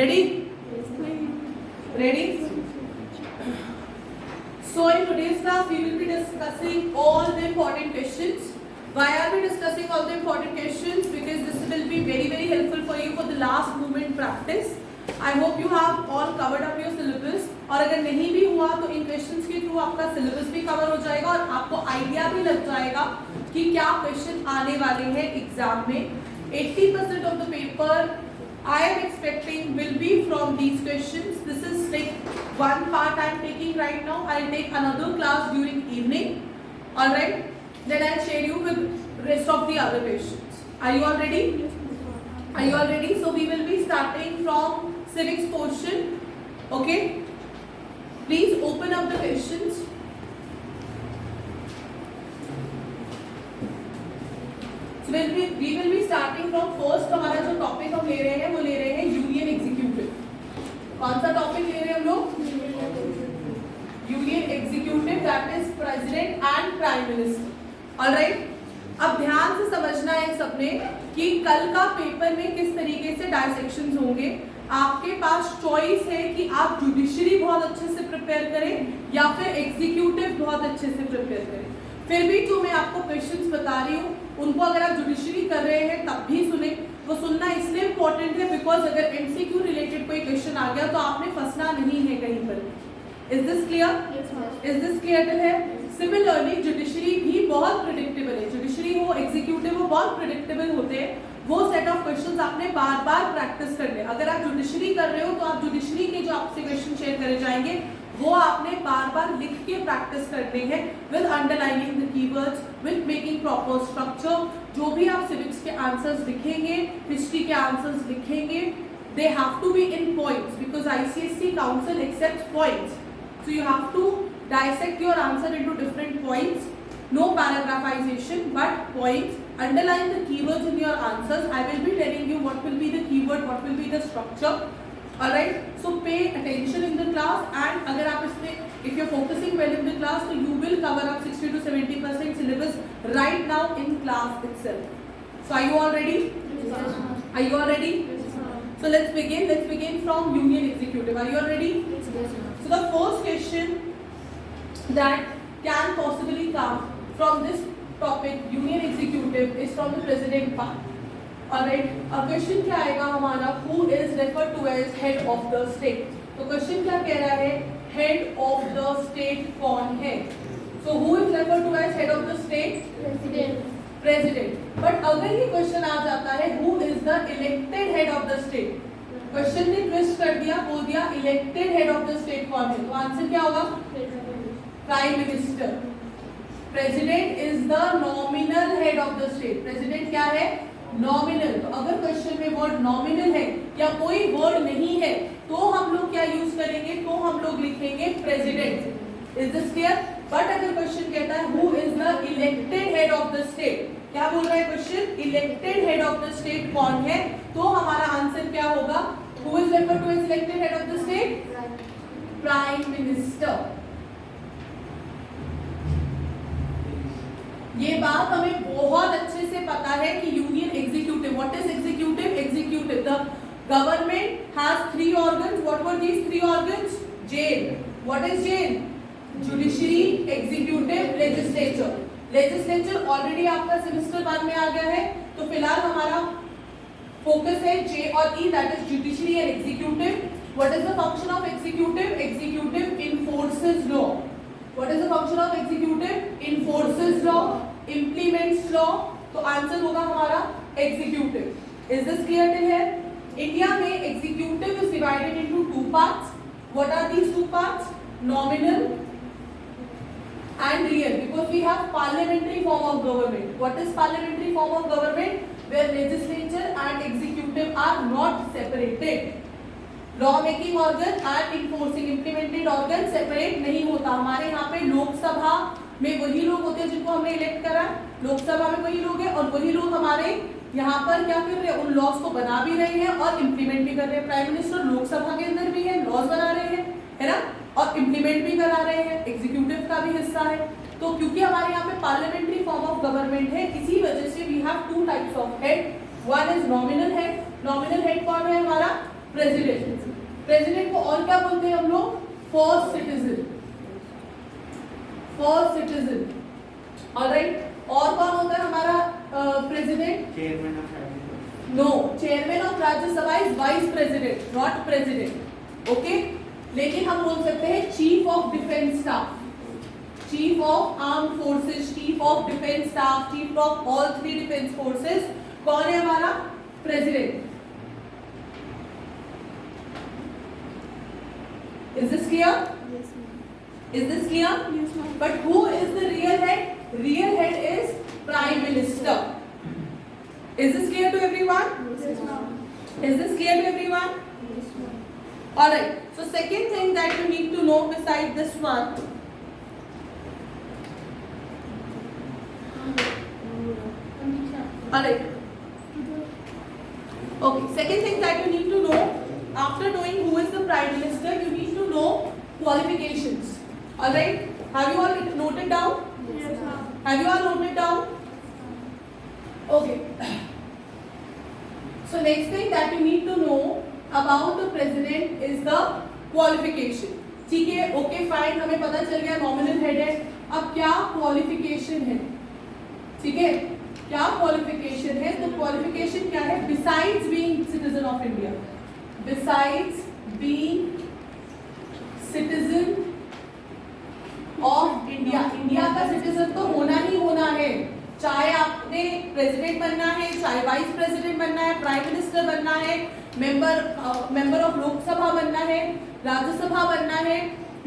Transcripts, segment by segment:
Ready? Ready? So in today's class we will be discussing all the important questions. Why are we discussing all the important questions? Because this will be very helpful for you for the last moment practice. I hope you have all covered up your syllabus. और अगर नहीं भी हुआ तो इन questions के through आपका syllabus भी cover हो जाएगा और आपको आइडिया भी लग जाएगा कि क्या क्वेश्चन आने वाले हैं एग्जाम में. 80% of the paper I am expecting will be from these questions. This is like one part I am taking right now. I will take another class during evening. Alright. Then I will share you with rest of the other questions. Are you all ready? Are you all ready? So we will be starting from civics portion. Okay. Please open up the questions. So we will be starting from first. हमारा जो topic हम ले रहे हैं वो ले रहे हैं यूनियन एग्जीक्यूटिव. कौन सा टॉपिक ले रहे हैं हम लोग? Union executive, that is president and prime minister. Alright. अब ध्यान से समझना है सबने कि कल का पेपर में किस तरीके से डायसेक्शंस होंगे. आपके पास चॉइस है कि आप जुडिशरी बहुत अच्छे से प्रिपेयर करें या फिर एग्जीक्यूटिव बहुत अच्छे से प्रिपेयर करें. फिर भी जो मैं आपको क्वेश्चंस बता रही हूँ उनको अगर आप जुडिशरी कर रहे हैं तब भी सुने. वो सुनना इसलिए इम्पोर्टेंट है बिकॉज अगर एमसीक्यू रिलेटेड कोई क्वेश्चन आ गया तो आपने फंसना नहीं है कहीं पर. Is this clear? Is this clear है? सिमिलरली जुडिशरी भी बहुत प्रिडिक्टेबल है. जुडिशरी हो एग्जीक्यूटिव हो बहुत प्रिडिक्टेबल होते हैं. वो सेट ऑफ क्वेश्चंस आपने बार बार प्रैक्टिस करने. अगर आप जुडिशरी कर रहे हो तो आप जुडिशरी के जो आपसे क्वेश्चन शेयर करे जाएंगे वो आपने बार बार लिख के प्रैक्टिस करने हैं with underlining the keywords, with making proper structure. जो भी आप सिविक्स के आंसर्स लिखेंगे, हिस्ट्री के आंसर्स लिखेंगे, they have to be in points because ICSE council accepts points. So you have to dissect your answer into different points. No paragraphization but points. Underline the keywords in your answers. I will be telling you what will be the keyword, what will be the structure. Alright. So pay attention in the class and अगर आप इसमें if you're focusing well in the class so you will cover up 60 to 70% syllabus right now in class itself. So are you all ready? Yes. Are you all ready? Yes. So let's begin. Let's begin from union executive. Are you all ready? Yes. So the first question that can possibly come from this topic union executive is from the president part. Alright. अब question क्या आएगा हमारा? Who is referred to as head of the state? तो question क्या कह रहा है? Head of the state कौन है? So who is referred to as head of the state? President. President. But अगर ये क्वेश्चन आ जाता है who is the elected head of the state? Question ने ट्विस्ट कर दिया, बोल दिया elected head of the state कौन है? तो आंसर क्या होगा? Prime Minister. President is the nominal head of the state. President क्या है? Nominal. तो अगर क्वेश्चन में वर्ड nominal है या कोई वर्ड नहीं है तो हम लोग क्या यूज करेंगे? तो हम लोग लिखेंगे President. Is this clear? But अगर क्वेश्चन कहता है who is the elected head of the state? क्या बोल रहा है question? Elected head of the state कौन है? तो हमारा आंसर क्या होगा? Who is referred to as elected head of the state? Prime Minister. ये बात हमें बहुत अच्छे से पता है कि union executive, what is executive? Executive, the government has 3 organs. What were these 3 organs? Jail. What is jail? Judiciary, executive, legislature. Legislature already आपका सेमेस्टर 1 में आ गया है तो फिलहाल हमारा फोकस है जे और E, that is judiciary and executive. What is the function of executive? Executive enforces law. What is the function of executive? Enforces law, implements law. तो आंसर होगा हमारा executive. Is this clear till here? India में executive is divided into 2 parts. What are these 2 parts? Nominal and real. Because we have parliamentary form of government. What is parliamentary form of government? Where legislature and executive are not separated. Law making organ and enforcing implemented organ separate नहीं होता. हमारे यहाँ पे लोकसभा में वही लोग होते हैं जिनको हमने इलेक्ट करा. लोकसभा में वही लोग हैं और वही लोग हमारे यहाँ पर क्या कर रहे हैं? उन लॉज को बना भी रहे हैं और इम्प्लीमेंट भी कर रहे हैं. प्राइम मिनिस्टर लोकसभा के अंदर भी है, लॉज बना रहे हैं, है ना, और इम्प्लीमेंट भी करा रहे हैं, एग्जीक्यूटिव का भी हिस्सा है. तो क्योंकि हमारे यहाँ पे पार्लियामेंट्री फॉर्म ऑफ गवर्नमेंट है इसी वजह से we have 2 types of head. One is nominal head. Nominal head कौन है हमारा? प्रेसिडेंट। प्रेसिडेंट को और क्या बोलते हैं हम लोग? First citizen, first citizen. Alright, और कौन होता है हमारा president? Chairman of Rajya Sabha. No, chairman of Rajya Sabha is vice president, not president. Okay, लेकिन हम बोल सकते हैं chief of defence staff, chief of arm forces, chief of defence staff, chief of all 3 defence forces कौन है हमारा? President. Is this clear? Yes, ma'am. Is this clear? Yes, ma'am. But who is the real head? Real head is Prime Minister. Is this clear to everyone? Yes, ma'am. Is this clear to everyone? Yes, ma'am. Alright. So second thing that you need to know beside this one. Alright. Okay. Second thing that you need to know after knowing who is the Prime Minister, you need to know qualifications. Alright. Have you all noted down? Yes, ma'am. Have you all noted down? Okay. So next thing that you need to know about the president is the qualification. ठीक है, okay fine, हमें पता चल गया nominal head है। अब क्या qualification है? ठीक है, क्या क्वालिफिकेशन है? तो क्वालिफिकेशन क्या है? Besides being citizen of India, besides being citizen of India, India का सिटीजन तो होना ही होना है, चाहे आपने प्रेसिडेंट बनना है, चाहे वाइस प्रेसिडेंट बनना है, प्राइम मिनिस्टर बनना है, मेंबर ऑफ लोकसभा बनना है, राज्यसभा बनना है,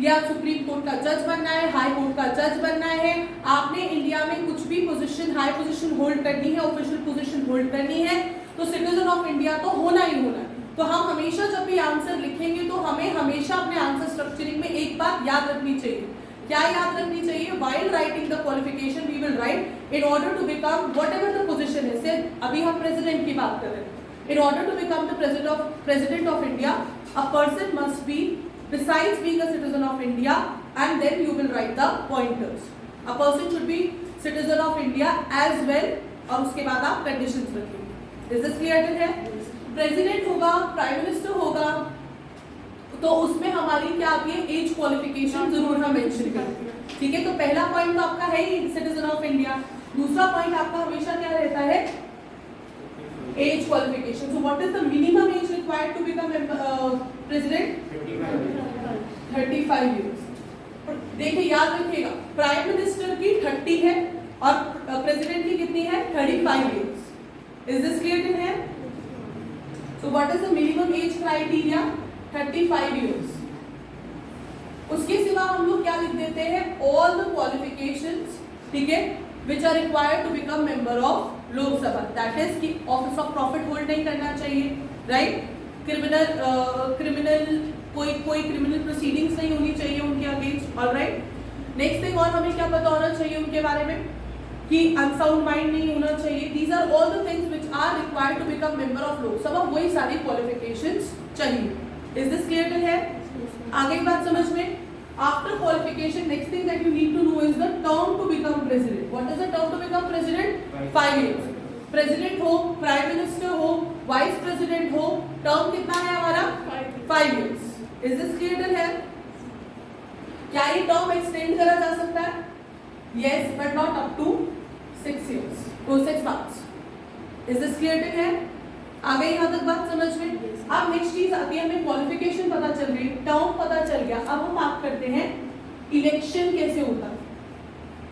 या सुप्रीम कोर्ट का जज बनना है, हाई कोर्ट का जज बनना है। आपने इंडिया में कुछ भी पोजीशन, हाई पोजीशन होल्ड करनी है, ऑफिशियल पोजीशन होल्ड करनी है, तो सिटीजन ऑफ इंडिया तो होना ही होना है। तो हम हमेशा जब भी आंसर लिखेंगे तो हमें हमेशा अपने आंसर स्ट्रक्चरिंग में एक बात याद रखनी चाहिए। क्या याद रखनी चाहिए? while writing the qualification we will write in order to become whatever the position is। से अभी हम प्रेसिडेंट की बात कर रहे हैं। in order to become the president of India, a person must be besides being a citizen of India, and then you will write the pointers। a person should be citizen of India as well, और उसके बाद आप conditions रखेंगे। is this clear है? President होगा, prime minister होगा, तो उसमें हमारी क्या आती है? एज क्वालिफिकेशन जरूर हम मेंशन करेंगे। ठीक है, तो पहला पॉइंट तो आपका है ही सिटीजन ऑफ इंडिया। दूसरा पॉइंट आपका हमेशा क्या रहता है? Age qualification. So what is the minimum age required to become president? 35 years. देखिए, याद रखिएगा, प्राइम मिनिस्टर की 30 है और प्रेसिडेंट की कितनी है? 35 इयर्स। इज दिस क्लियर है? सो what is the minimum age criteria? 35 years. उसके सिवा हम लोग क्या लिख देते हैं? ऑल द क्वालिफिकेशंस, ठीक है, which are required to become member of Lok Sabha. That is कि ऑफिस ऑफ प्रॉफिट होल्ड नहीं करना चाहिए, राइट? क्रिमिनल कोई क्रिमिनल प्रोसीडिंग्स नहीं होनी चाहिए उनके अगेंस्ट। ऑलराइट, नेक्स्ट थिंग और हमें क्या पता होना चाहिए उनके बारे में? कि अनसाउंड माइंड नहीं होना चाहिए। These are all the things which are required to become member of Lok Sabha. वही सारी क्वालिफिकेशंस चाहिए। Is this clear till here? आगे की बात समझ में? After qualification, next thing that you need to know is the term to become president. What is the term to become president? 5 years. President हो, prime minister हो, vice president हो, term कितना है हमारा? 5 years. Is this clear till here? क्या ये term extend करा जा सकता है? Yes, but not up to 6 years. 6 months. Is this clear till here? आगे यहाँ तक बात समझ में? अब नेक्स्ट चीज आती है, हमें क्वालिफिकेशन पता चल गई, टर्म पता चल गया। अब हम बात करते हैं इलेक्शन कैसे होता है,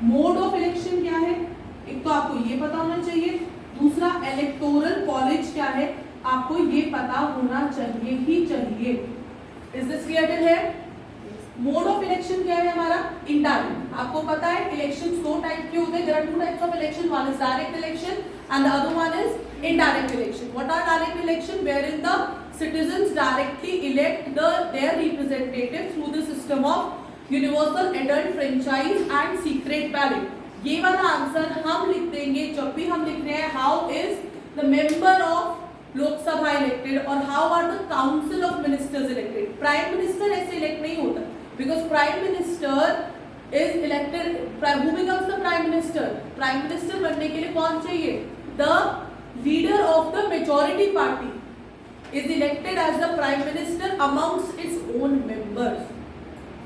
मोड ऑफ इलेक्शन क्या है। एक तो आपको ये पता होना चाहिए, दूसरा इलेक्टोरल कॉलेज क्या है, आपको ये पता होना चाहिए ही चाहिए। इज दिस क्लियर है? मोड ऑफ इलेक्शन क्या है हमारा? इनडायरेक्ट। आपको पता है इलेक्शंस 2 टाइप के होते हैं। There are 2 types of election, one is direct election and the other one is indirect election. What are direct election? Wherein the citizens directly elect their representative through the system of universal adult franchise and secret ballot. ये वाला answer हम लिख देंगे जब भी हम लिख रहे हैं how is the member of Lok Sabha elected or how are the council of ministers elected. Prime minister ऐसे elect नहीं होता, because prime minister is elected. Who becomes the prime minister? Prime minister बनने के लिए कौन चाहिए? The leader of the majority party, is elected as the prime minister amongst its own members.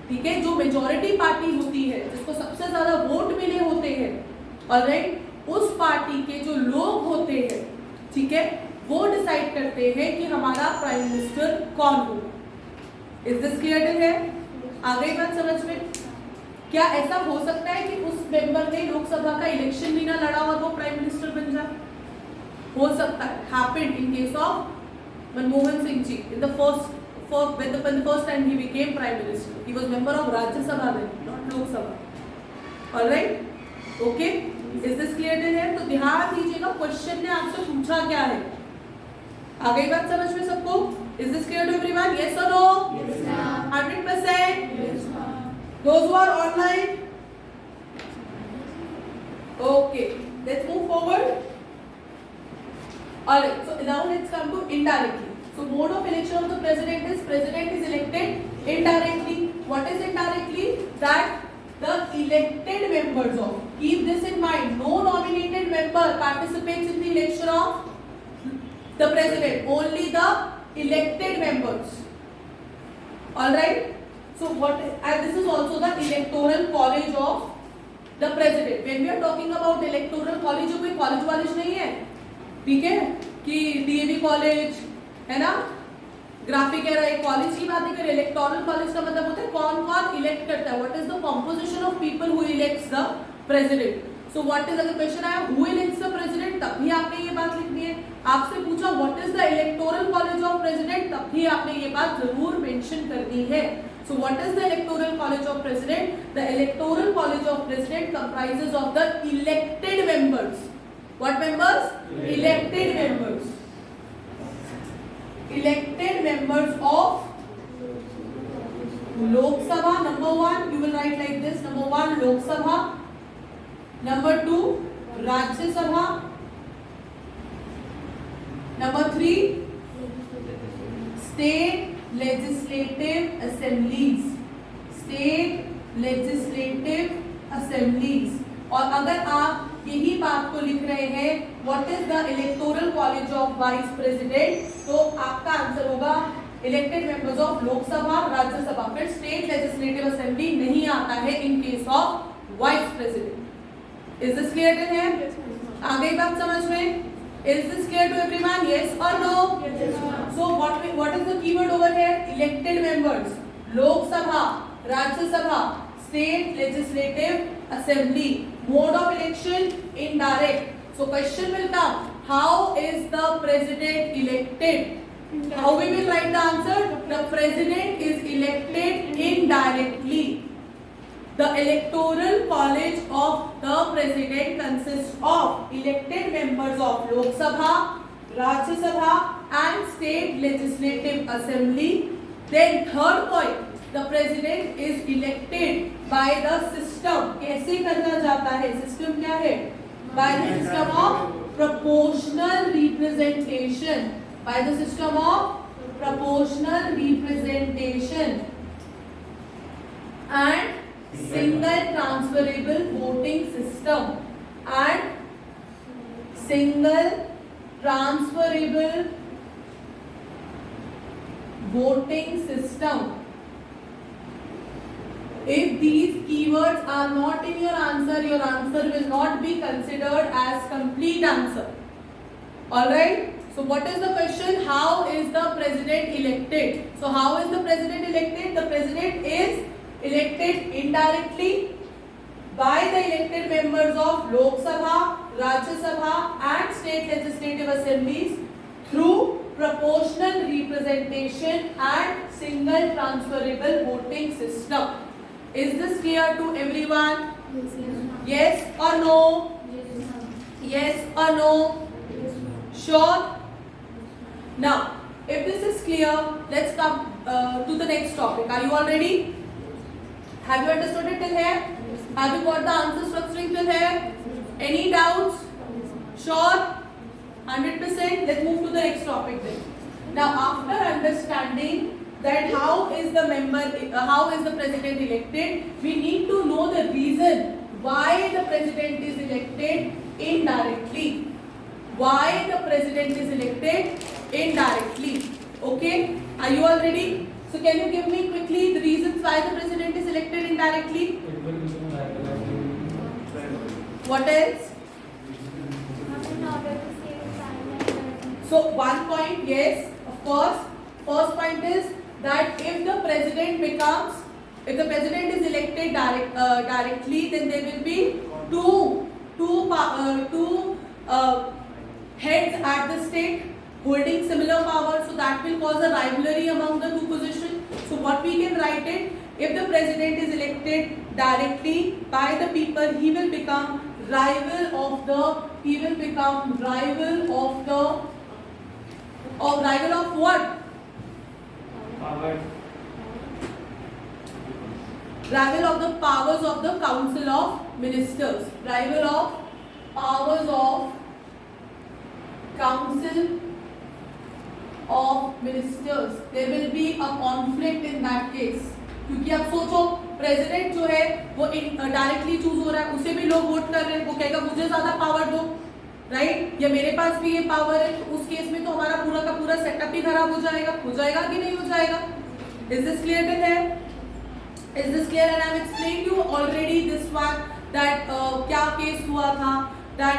ठीक है, जो मेजॉरिटी पार्टी होती है, जिसको सबसे ज्यादा वोट मिले होते हैं, ऑलराइट, उस पार्टी के जो लोग होते हैं, ठीक है, वो डिसाइड करते हैं कि हमारा प्राइम मिनिस्टर कौन होगा. Is this clear till here? आ गई बात समझ में? क्या ऐसा हो सकता है कि उस मेंबर ने लोकसभा का इलेक्शन भी ना लड़ा और वो प्राइम मिनिस्टर बन जाए? हो सकता है. Happened in case of Manmohan Singh ji in the when the first time he became prime minister. He was member of Rajya Sabha then, not Lok Sabha. All right? Okay? Is this clear till here? तो ध्यान दीजिएगा, question ने आपसे पूछा क्या है. आ गई बात समझ में सबको? Is this clear to everyone? Yes or no? Yes, ma'am. 100%? Yes, ma'am. Those who are online? Okay. Let's move forward. All right. So now let's come to indirectly. So mode of election of the president is elected indirectly. What is indirectly? That the elected members of, keep this in mind, no nominated member participates in the election of the president, only the elected members. All right. So and this is also the electoral college of the president. When we are talking about electoral college, कोई college वालिज नहीं है, ठीक है, कि DAV college है ना, graphic era, एक college की बात नहीं करें. इलेक्टोरल कॉलेज का मतलब होता है कौन कौन इलेक्ट करता है. What is the composition of people who elects the president. So what is, अगर क्वेश्चन आया हु इलेक्ट्स द प्रेसिडेंट, तब भी आपने ये बात लिखनी है. आपसे पूछा what is the electoral college of president, तब भी आपने ये बात जरूर मेंशन करनी है. सो what is the electoral college of president? The electoral college of president comprises of the elected members. What members? Elected members. Elected members of Lok Sabha. Number 1, you will write like this. Number 1, Lok Sabha. Number 2, Rajya Sabha. Number 3, State Legislative Assemblies. State Legislative Assemblies. और अगर आप यही बात को लिख रहे हैं what is the electoral college of vice president, तो आपका आंसर होगा elected members of Lok Sabha, Rajya Sabha. फिर स्टेट लेजिस्लेटिव असेंबली नहीं आता है in case of vice president. Is this clear till here? आ गई बात समझ में? Is this clear to everyone? Yes और no? So what is the keyword over here? Elected members, Lok Sabha, Rajya Sabha, state legislative assembly. Mode of election indirect. So question will come, how is the president elected? How we will write the answer? The president is elected indirectly. The electoral college of the president consists of elected members of Lok Sabha, Rajya Sabha and State Legislative Assembly. Then third point, the president is elected by the system. कैसे करना जाता है? System क्या है? By the system of proportional representation. By the system of proportional representation and single transferable voting system. And single transferable voting system. If these keywords are not in your answer will not be considered as complete answer. All right. So what is the question? How is the president elected? So how is the president elected? The president is elected indirectly by the elected members of Lok Sabha, Rajya Sabha and state legislative assemblies through proportional representation and single transferable voting system. Is this clear to everyone? Yes or no? Yes or no? Sure? Now, if this is clear, let's come to the next topic. Are you all ready? Have you understood it till here? Have you got the answer structuring till here? Any doubts? Sure? 100%? Let's move to the next topic then. Now, after understanding that how is the president elected, we need to know the reason why the president is elected indirectly. Why the president is elected indirectly. Okay, are you all ready? So can you give me quickly the reasons why the president is elected indirectly? What else? So one point, yes, of course. First point is that if the president is elected directly, then there will be two heads at the state holding similar power. So that will cause a rivalry among the two positions. So what we can write it, if the president is elected directly by the people, he will become rival of what? Power. Rival of the powers of the Council of Ministers. Rival of powers of Council of Ministers. There will be a conflict in that case. क्योंकि आप सोचो president जो है वो directly choose हो रहा है, उसे भी लोग वोट कर रहे हैं, वो कहेगा मुझे ज्यादा पावर दो, राइट? या मेरे पास भी ये पावर है, तो उस केस में तो हमारा पूरा का पूरा सेटअप ही खराब हो जाएगा कि नहीं हो जाएगा? Is this clear to है? Is this clear? And I have explained you already this one that क्या केस हुआ था that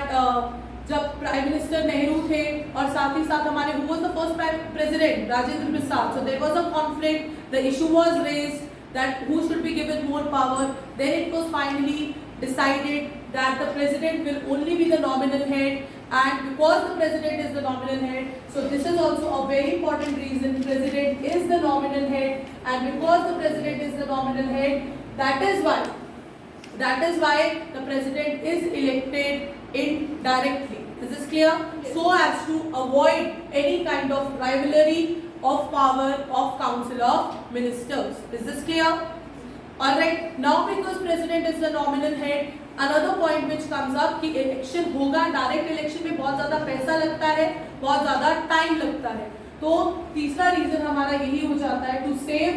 जब प्राइम मिनिस्टर नेहरू थे और साथ ही साथ हमारे who was the first prime president Rajendra Prasad, so there was a conflict, the issue was raised that who should be given more power. Then it was finally decided that the president will only be the nominal head, and because the president is the nominal head, so this is also a very important reason, president is the nominal head, and because the president is the nominal head, that is why the president is elected indirectly. Is this clear? So as to avoid any kind of rivalry of power of Council of Ministers. Is this clear? Alright, now because president is the nominal head, another point which comes up कि election होगा, direct election में बहुत ज़्यादा पैसा लगता है, बहुत ज़्यादा time लगता है, तो तीसरा reason हमारा यही हो जाता है to save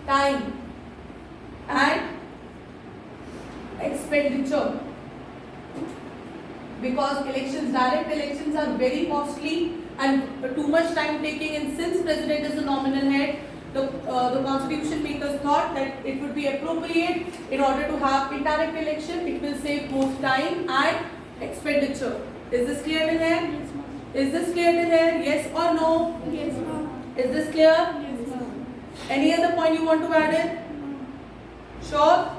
time and expenditure, because direct elections are very costly and too much time taking, and since president is the nominal head, the constitution makers thought that it would be appropriate in order to have indirect election. It will save both time and expenditure. Is this clear in here? Is this clear in here? Yes or no? Yes, ma'am. Is this clear? Yes, ma'am. Any other point you want to add in? Sure.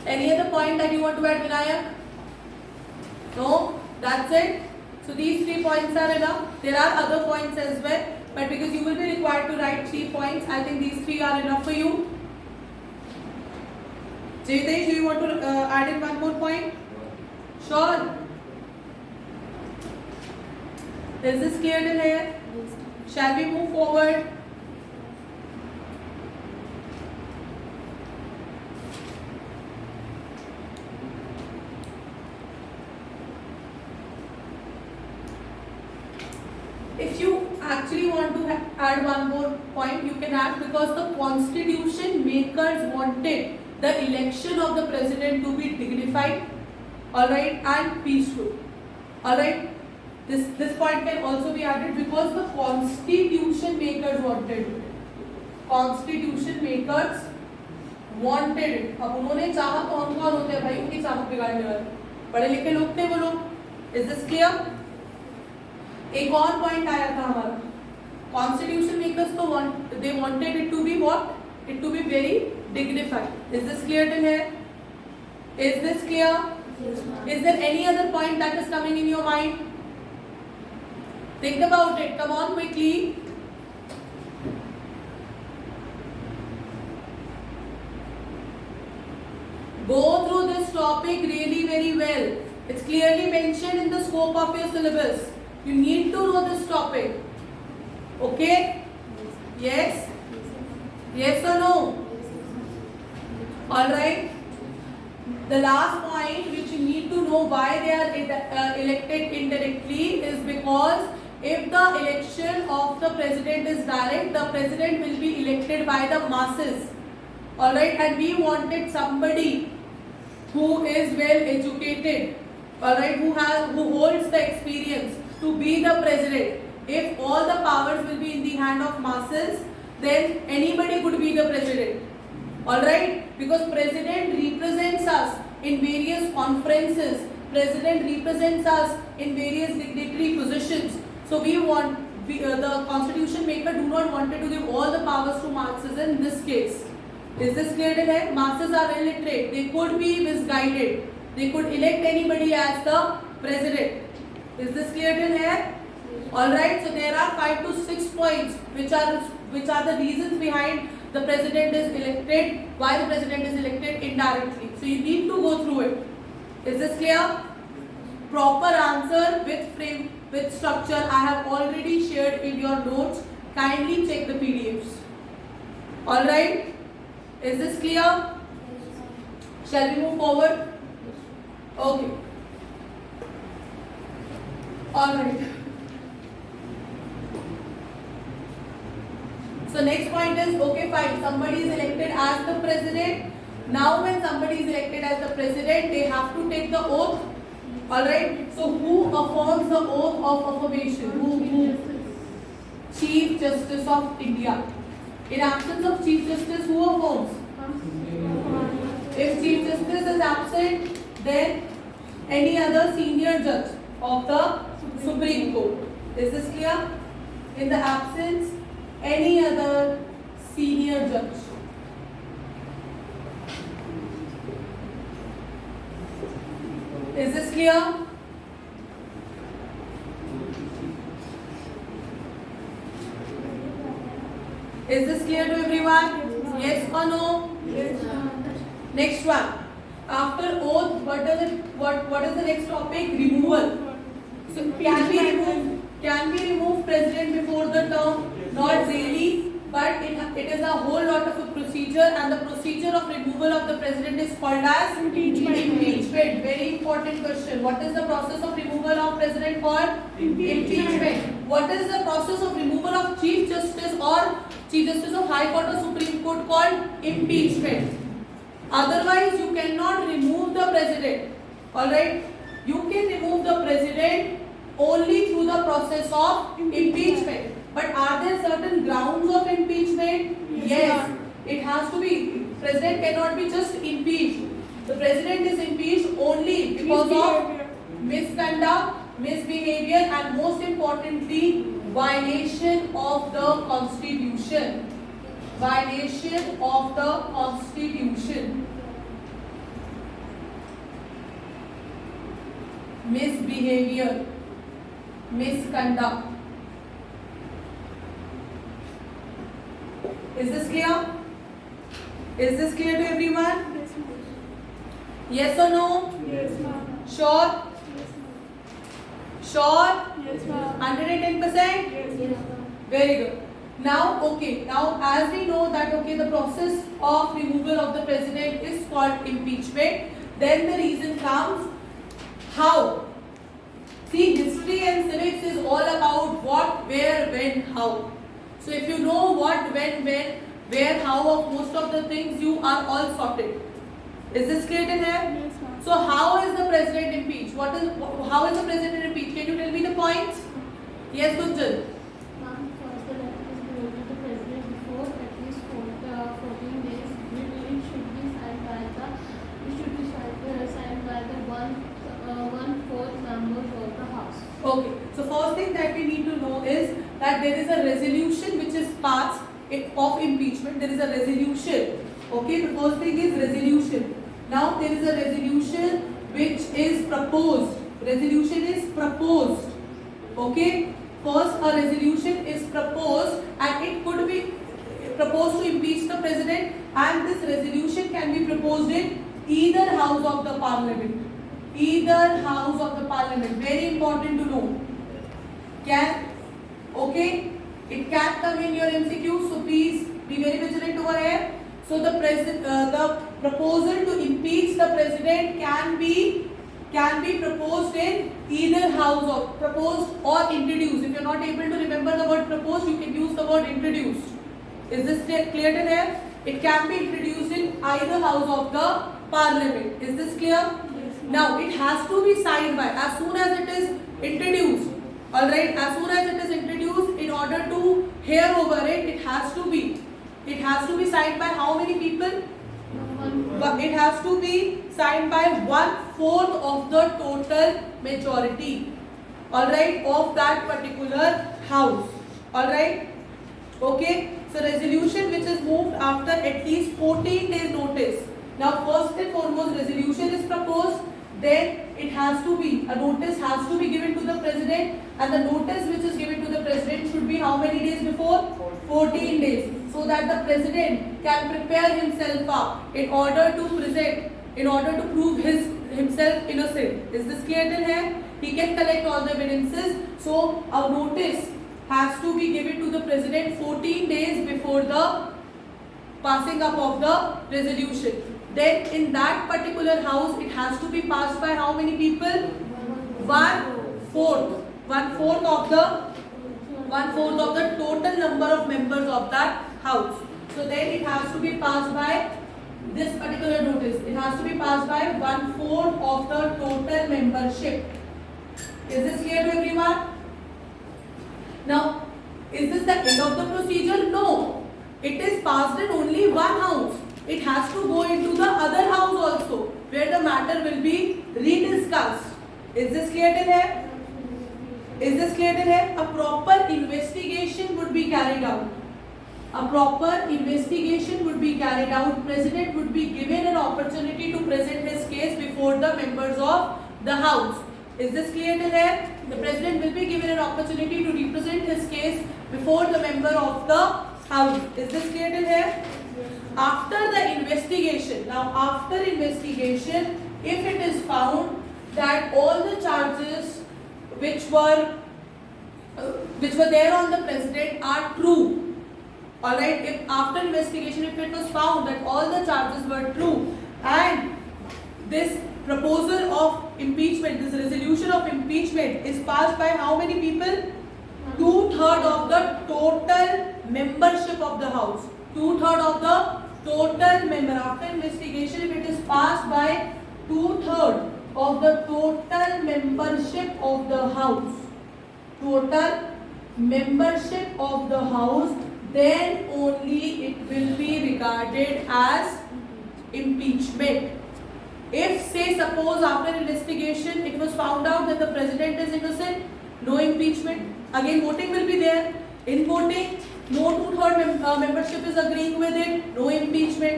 Any other point that you want to add, Vinayak? No? That's it? So these 3 points are enough. There are other points as well, but because you will be required to write 3 points, I think these 3 are enough for you. Jaydesh, do you want to add in one more point? Sure. Is this clear till here? Shall we move forward? If you actually want to add one more point, you can add, because the constitution makers wanted the election of the president to be dignified, alright, and peaceful. Alright, this point can also be added because the constitution makers wanted it. Constitution makers wanted it. अब उन्होंने चाहा तो हम कौन होते हैं भाई, उनकी चाहत बिगाड़ने वाले पढ़े लिखे लोग थे वो लोग. Is this clear? एक और पॉइंट आया था हमारा, कॉन्स्टिट्यूशन मेकर्स तो they wanted it to be what? It to be very dignified. Is this clear till here? Is this clear? Yes, ma'am. Is there any other point that is coming in your mind? Think about it. Come on quickly. Go through this topic really very well. It's clearly mentioned in the scope of your syllabus. You need to know this topic. Okay? Yes? Yes or no? Alright. The last point which you need to know why they are elected indirectly is because if the election of the president is direct, the president will be elected by the masses. Alright, and we wanted somebody who is well educated, all right, who holds the experience to be the president. If all the powers will be in the hand of masses, then anybody could be the president. All right, because president represents us in various conferences. President represents us in various dignitary positions. So we want the constitution maker do not wanted to give all the powers to masses in this case. Is this clear to them? Masses are illiterate. They could be misguided. They could elect anybody as the president. Is this clear till here? All right. So there are 5 to 6 points which are the reasons behind the president is elected. Why the president is elected indirectly. So you need to go through it. Is this clear? Proper answer with structure I have already shared in your notes. Kindly check the PDFs. All right. Is this clear? Shall we move forward? Okay. All right. So next point is, okay, fine. Somebody is elected as the president. Now when somebody is elected as the president, they have to take the oath. All right. So who affirms the oath of affirmation? Who? Chief Justice of India. In absence of Chief Justice, who affirms? If Chief Justice is absent, then any other senior judge of the Supreme Court. Is this clear? In the absence, any other senior judge. Is this clear? Is this clear to everyone? Yes or no? Yes, ma'am. Next one. After oath, what is the next topic? Removal. So can we remove president before the term? Not really, but it is a whole lot of a procedure, and the procedure of removal of the president is called as impeachment. Very important question. What is the process of removal of president called? Impeachment. What is the process of removal of Chief Justice or Chief Justice of High Court or Supreme Court called? Impeachment. Otherwise, you cannot remove the president. Alright? You can remove the president only through the process of impeachment. But are there certain grounds of impeachment? Yes. It has to be. President cannot be just impeached. The president is impeached only because of misconduct, misbehavior, and most importantly, violation of the constitution. Violation of the constitution. Misbehavior, misconduct. Is this clear? Is this clear to everyone? Yes, ma'am. Yes or no? Yes, ma'am. Sure? Yes, ma'am. Sure? Yes, ma'am. 110%? Yes, ma'am. Very good. Now, okay. Now, as we know that, okay, the process of removal of the president is called impeachment. Then the reason comes, how? See, history and civics is all about what, where, when, how. So if you know what, when, where, how of most of the things, you are all sorted. Is this clear in here? Yes, ma'am. So how is the president impeached? How is the president impeached? Can you tell me the points? Yes, Gunjan. Ma'am, first the letter is given to the president before at least 14 days. It should be signed by the one-fourth members of the house. Okay. So first thing that we need to know is that there is a resolution which is passed of impeachment. There is a resolution. Okay. The first thing is resolution. Now there is a resolution which is proposed. Resolution is proposed. Okay. First, a resolution is proposed, and it could be proposed to impeach the president, and this resolution can be proposed in either house of the parliament. Either house of the parliament. Very important to know. Okay, it can come in your MCQ, so please be very vigilant over here. So the proposal to impeach the president can be proposed in either house of proposed or introduced. If you are not able to remember the word proposed, you can use the word introduced. Is this clear to there? It can be introduced in either house of the parliament. Is this clear? Yes, Now it has to be signed by as soon as it is introduced. All right, as soon as it is introduced, in order to hear over it, it has to be signed by how many people? But it has to be signed by 1/4 of the total majority. All right, of that particular house. All right. Okay. So resolution which is moved after at least 14 days notice. Now first and foremost, resolution is proposed. Then it has to be, a notice has to be given to the president, and the notice which is given to the president should be how many days before? 14 days, so that the president can prepare himself up in order to present, in order to prove himself innocent. Is this clear till here? He can collect all the evidences. So a notice has to be given to the president 14 days before the passing up of the resolution. Then in that particular house, it has to be passed by how many people? 1/4. 1/4 of the total number of members of that house. So then it has to be passed by this particular notice. It has to be passed by 1/4 of the total membership. Is this clear to everyone? Now, is this the end of the procedure? No. It is passed in only one house. It has to go into the other house also, where the matter will be rediscussed. Is this clear till here? Is this clear till here? A proper investigation would be carried out. A proper investigation would be carried out. President would be given an opportunity to present his case before the members of the house. Is this clear till here? The president will be given an opportunity to represent his case before the member of the house. Is this clear till here? After the investigation, now after investigation, if it is found that all the charges which were there on the president are true, all right, if after investigation, if it was found that all the charges were true, and this proposal of impeachment, this resolution of impeachment is passed by how many people? 2/3 of the total membership of the house. 2/3 of the total member. After investigation, if it is passed by 2/3 of the total membership of the house, total membership of the house, then only it will be regarded as impeachment. If, say, suppose after investigation it was found out that the president is innocent, no impeachment. Again, voting will be there. In voting, no 2/3 membership is agreeing with it, no impeachment.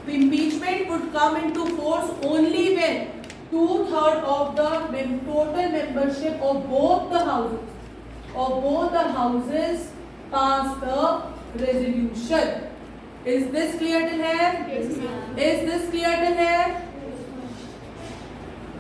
The impeachment would come into force only when 2/3 of the total membership of both the houses pass the resolution. Is this clear till here? Yes, ma'am. Is this clear till here?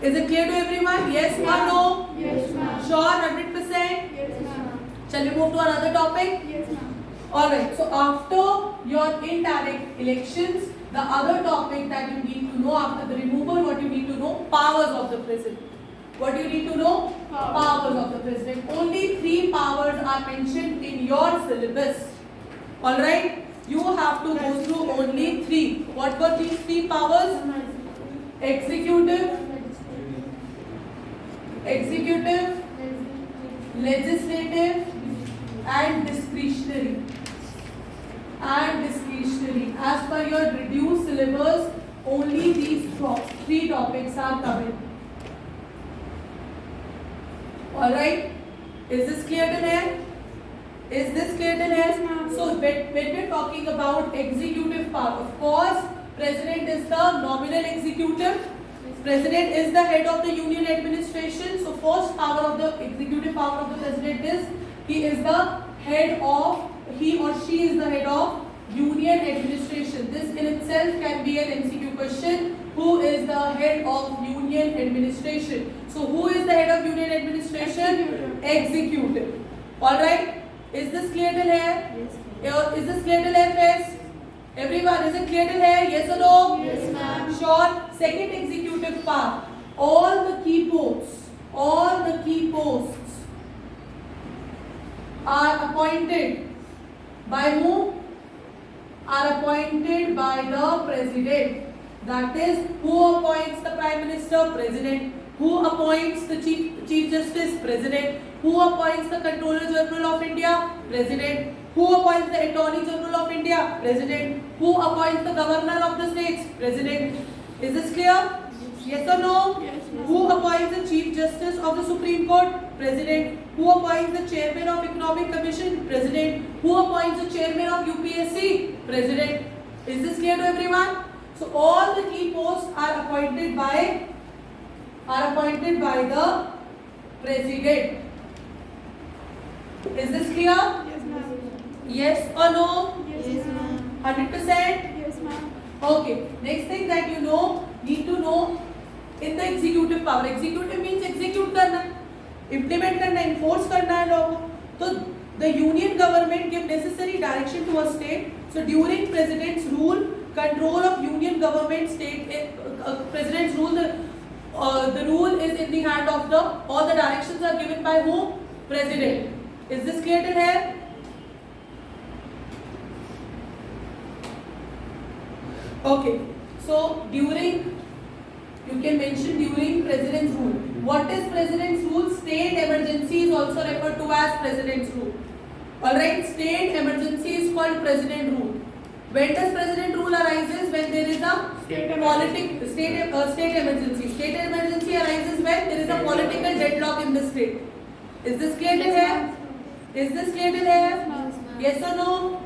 Is it clear to everyone? Yes or no? Yes, ma'am. Sure, 100%? Yes, ma'am. Shall we move to another topic? Yes, ma'am. Alright, so after your indirect elections, the other topic that you need to know after the removal, what you need to know? Powers of the president. What do you need to know? Powers of the president. Only 3 powers are mentioned in your syllabus. Alright, you have to go through only 3. What were these 3 powers? Executive, legislative, and discretionary. As per your reduced syllabus, only these 3 topics are covered. Alright, is this clear till here? Is this clear till here? So when we're talking about executive power, of course, president is the nominal executive. President is the head of the union administration. So first power of the executive power of the president is he or she is the head of union administration. This in itself can be an MCQ question. Who is the head of union administration? So who is the head of union administration? Executive. Alright. Is this clear till here? Yes. Is this clear till here, friends? Everyone, is it clear till here? Yes or no? Yes, ma'am. Sure. Second executive power. All the key posts are appointed by whom? Are appointed by the president. That is, who appoints the Prime Minister? President. Who appoints the Chief Justice? President. Who appoints the Controller General of India? President. Who appoints the Attorney General of India? President. Who appoints the Governor of the states? President. Is this clear? Yes or no? Yes, ma'am. Who appoints the Chief Justice of the Supreme Court? President. Who appoints the Chairman of Economic Commission? President. Who appoints the Chairman of UPSC? President. Is this clear to everyone? So all the key posts are appointed by the President. Is this clear? Yes, ma'am. Yes or no? Yes, ma'am. 100%? Yes, ma'am. Okay. Next thing that need to know in the executive power. Executive means execute करना, implement करना, enforce करना है लोगों को. तो the union government give necessary direction to a state. So during president's rule, control of union government president's rule, the rule is in the hand of all the directions are given by whom? President. Is this clear till here? Okay. So during, you can mention during president's rule. What is president's rule? State emergency is also referred to as president's rule. Alright, state emergency is called president rule. When does president rule arises? When there is a state emergency. State emergency arises when there is a political deadlock in the state. Is this clear till here? Is this clear till here? Yes or no?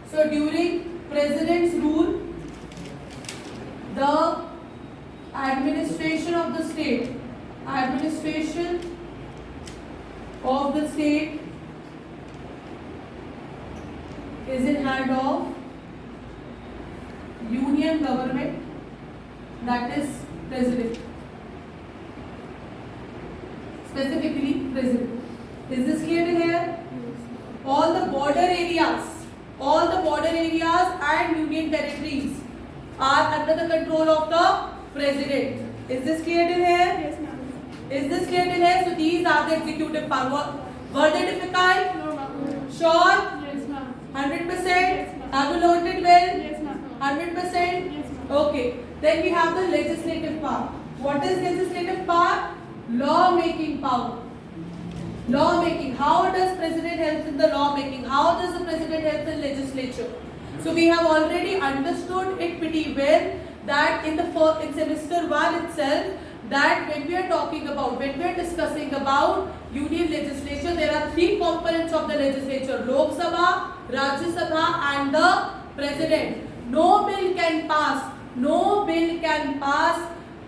So during president's rule, the administration of the state is in hand of union government, that is president, specifically president. Is this clear till here? All the border areas and union territories are under the control of the president. Is this clear till here? Yes, ma'am. Is this clear till here? So these are the executive power. Were they difficult? No, ma'am. Sure? Yes, ma'am. 100%? Have you learned it well? Yes, ma'am. 100%? Yes, ma'am. Okay. Then we have the legislative power. What is legislative power? Law making power. Law making. How does president help in the law making? How does the president help in legislature? So we have already understood it pretty well that in semester 1 itself, that when we are discussing about union legislature, there are three components of the legislature: Lok Sabha, Rajya Sabha and the president. No bill can pass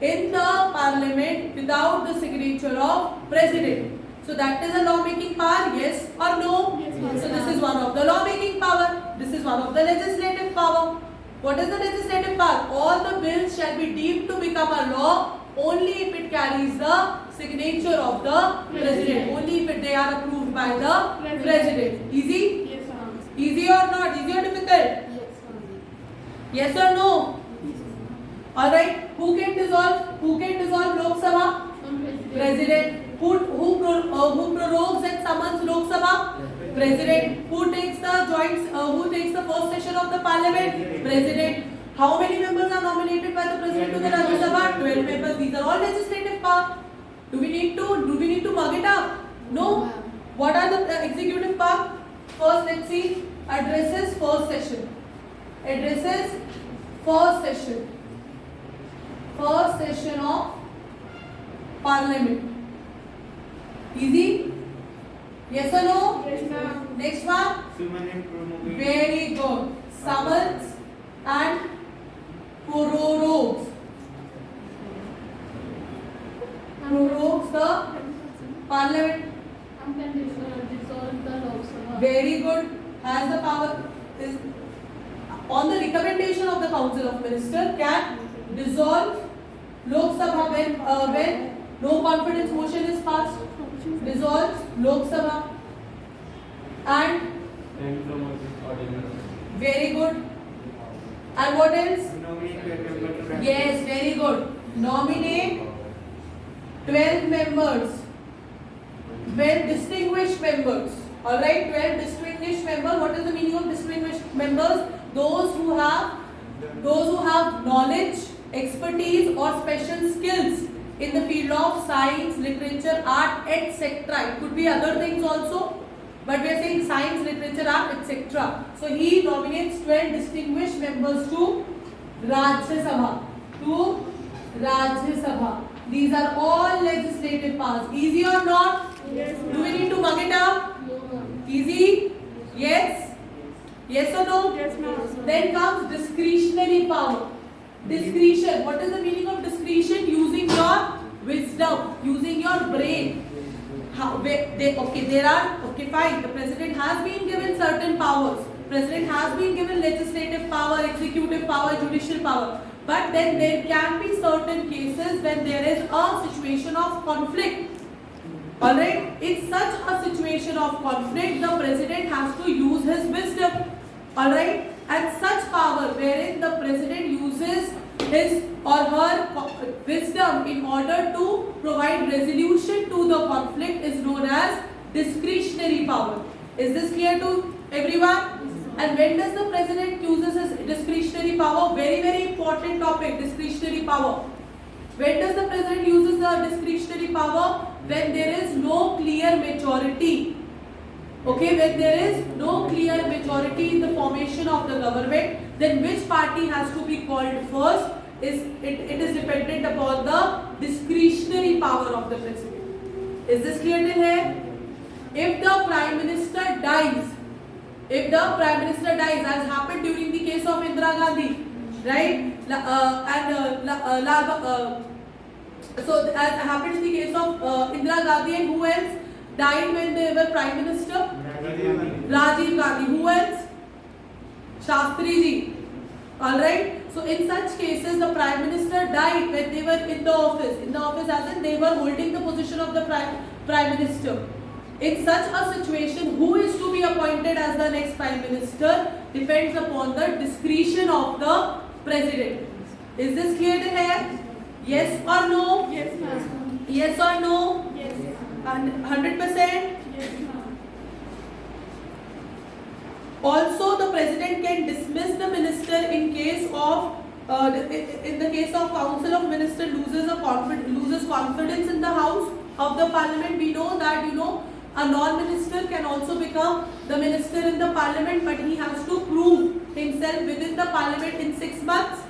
in the parliament without the signature of president. So that is a law making power, yes or no? Yes, ma'am. So this is one of the law making power. This is one of the legislative power. What is the legislative power? All the bills shall be deemed to become a law only if it carries the signature of the president. Only if they are approved by the president. Easy? Yes, ma'am. Easy or not? Easy or difficult? Yes or no? Alright. Who can dissolve Lok Sabha? President. Who prorogues and summons Lok Sabha? President. Who takes the first session of the parliament? President. How many members are nominated by the president to the Rajya Sabha? 12 members. These are all legislative power. Do we need to mug it up? No. What are the executive power? First, let's see. Addresses first session. First session of parliament. Easy? Yes or no? Yes, ma'am. Next one. Summon and promulgate. Very good. Summons and prorogues. Prorogues the parliament. Dissolve the Lok Sabha. Very good. Has the power. Is on the recommendation of the Council of Ministers can dissolve Lok Sabha when no confidence motion is passed. Dissolves Lok Sabha. And And promulgate ordinance. very good. And what else? Nominate 12 members to practice. Yes, very good. Nominate 12 members. 12 distinguished members. Alright, 12 distinguished members. What is the meaning of distinguished members? Those who have knowledge, expertise or special skills in the field of science, literature, art, etc. It could be other things also, but we are saying science, literature, art, etc. So he nominates 12 distinguished members to Rajya Sabha. To Rajya Sabha. These are all legislative powers. Easy or not? Yes, Do we need to mug it up? No, ma'am. Easy? Yes? Yes or no? Yes, ma'am. Then comes discretionary power. Discretion. What is the meaning of discretion? Using your wisdom, using your brain. Okay, fine. The president has been given certain powers. President has been given legislative power, executive power, judicial power. But then there can be certain cases when there is a situation of conflict. Alright, in such a situation of conflict, the president has to use his wisdom. Alright, and such power wherein the president uses his or her wisdom in order to provide resolution to the conflict is known as discretionary power. Is this clear to everyone? And when does the president uses his discretionary power? Very, very important topic, discretionary power. When does the president uses the discretionary power? When there is no clear majority. Okay, when there is no clear majority in the formation of the government, then which party has to be called first? It is dependent upon the discretionary power of the president. Is this clear till here? If the prime minister dies, as happened during the case of Indira Gandhi, right? So as happened in the case of Indira Gandhi, and who else died when they were prime minister? Rajiv Gandhi. Who else? Shastri ji. Alright. So in such cases, the prime minister died when they were in the office. In the office as in they were holding the position of the prime minister. In such a situation, who is to be appointed as the next prime minister depends upon the discretion of the president. Is this clear to here? Yes or no? Yes, ma'am. Yes or no? Yes, And 100%? yes, ma'am. Also, the president can dismiss the minister in case of in the case of council of minister loses confidence in the house of the parliament. We know that a non-minister can also become the minister in the parliament, but he has to prove himself within the parliament in 6 months.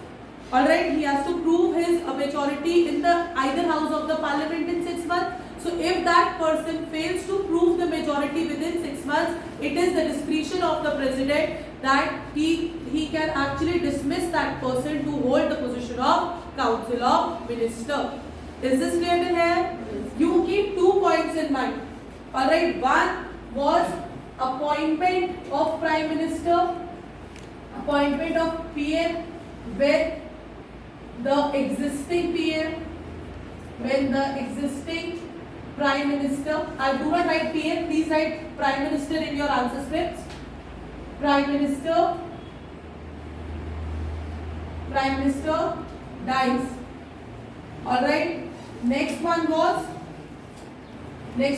Alright, he has to prove his majority in the either house of the parliament in 6 months. So if that person fails to prove the majority within 6 months, it is the discretion of the president that he can actually dismiss that person to hold the position of council of minister. Is this clear to here? You keep 2 points in mind. Alright, one was appointment of prime minister, appointment of PM when the existing PM, when the existing prime minister, I do not write PM, please write prime minister in your answer scripts. Prime minister dies. Alright, next one was when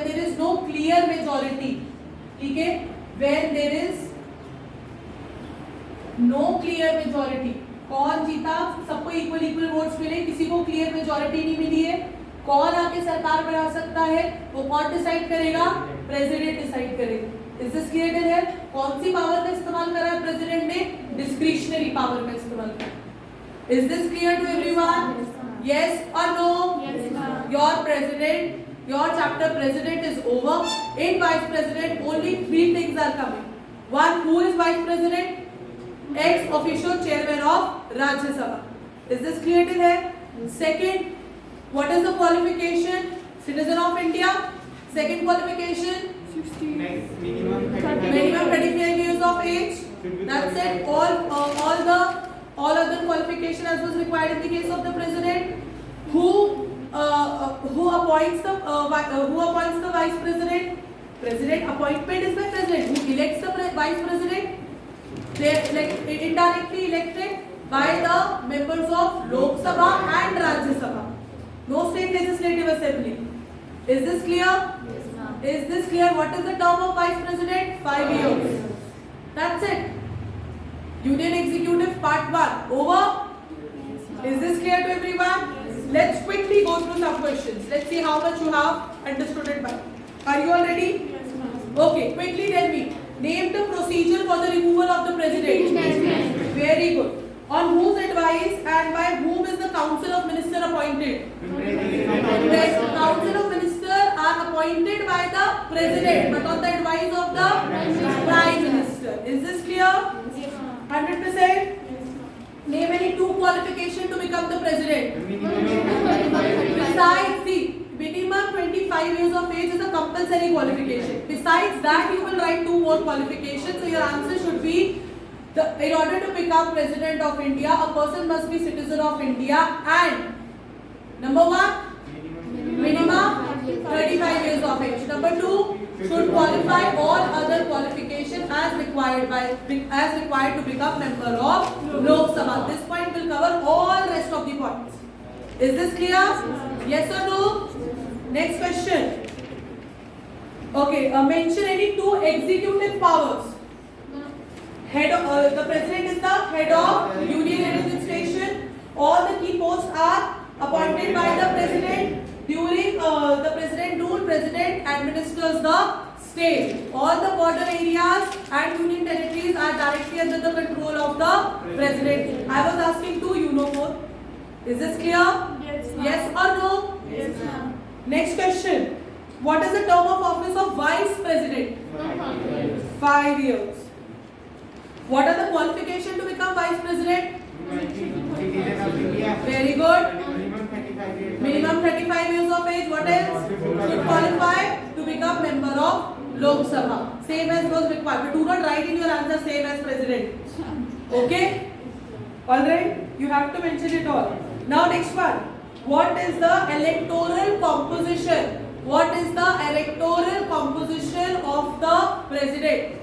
there is no clear majority. Okay, when there is no clear majority. कौन जीता? सबको equal votes मिले, किसी को clear majority नहीं मिली है, कौन आके सरकार बना सकता है? वो कौन डिसाइड करेगा? प्रेसिडेंट डिसाइड करेगा. इज दिस क्लियर है? कौन सी पावर का इस्तेमाल करा है प्रेसिडेंट ने? डिस्क्रिशनरी पावर का इस्तेमाल करा. Is this clear to everyone? Yes और no? Yes, ma'am. Your president, your chapter president is over. In vice president, only 3 things are coming. One, who is vice president? Ex officio chairman of Rajya Sabha. Is this clear till here? Second, what is the qualification? Citizen of India. Second qualification, 60. Minimum minimum 35 years of age. That's it. All other qualification as was required in the case of the president. Who appoints the vice president? President appointment is by president. Who elects the vice president? They are indirectly elected by the members of Lok Sabha and Rajya Sabha. No state legislative assembly. Is this clear? Yes, ma'am. Is this clear? What is the term of vice president? 5 years. That's it. Union Executive Part 1 over. Is this clear to everyone? Let's quickly go through some questions. Let's see how much you have understood it by. Are you all ready? Yes, ma'am. Okay, quickly tell me. Name the procedure for the removal of the president. Very good. On whose advice and by whom is the Council of Ministers appointed? The Council of Ministers are appointed by the President, but on the advice of the Prime Minister. Is this clear? Yes, ma'am. 100%? Yes, ma'am. Name any two qualifications to become the President. Besides, Besides the minimum 25 years of age is a compulsory qualification. Besides that, you will write two more qualifications. So your answer should be, in order to become President of India, a person must be citizen of India and number one, minimum 35 years of age. Number two, should qualify all other qualifications as required to become member of Lok Sabha. This point will cover all rest of the points. Is this clear? Yes or no? Next question. Okay, mention any two executive powers. The president is the head of union administration. All the key posts are appointed by the president. During the president rule, president administers the state. All the border areas and union territories are directly under the control of the president. I was asking two, you know more. Is this clear? Yes, ma'am. Yes or no? Yes, ma'am. Next question. What is the term of office of vice president? 5 years. What are the qualifications to become vice president? Very good. Minimum 35 years of age. What else? Should qualify to become member of Lok Sabha. Same as was required. But do not write in your answer same as president. Okay? Alright? You have to mention it all. Now next one. What is the electoral composition? What is the electoral composition of the president?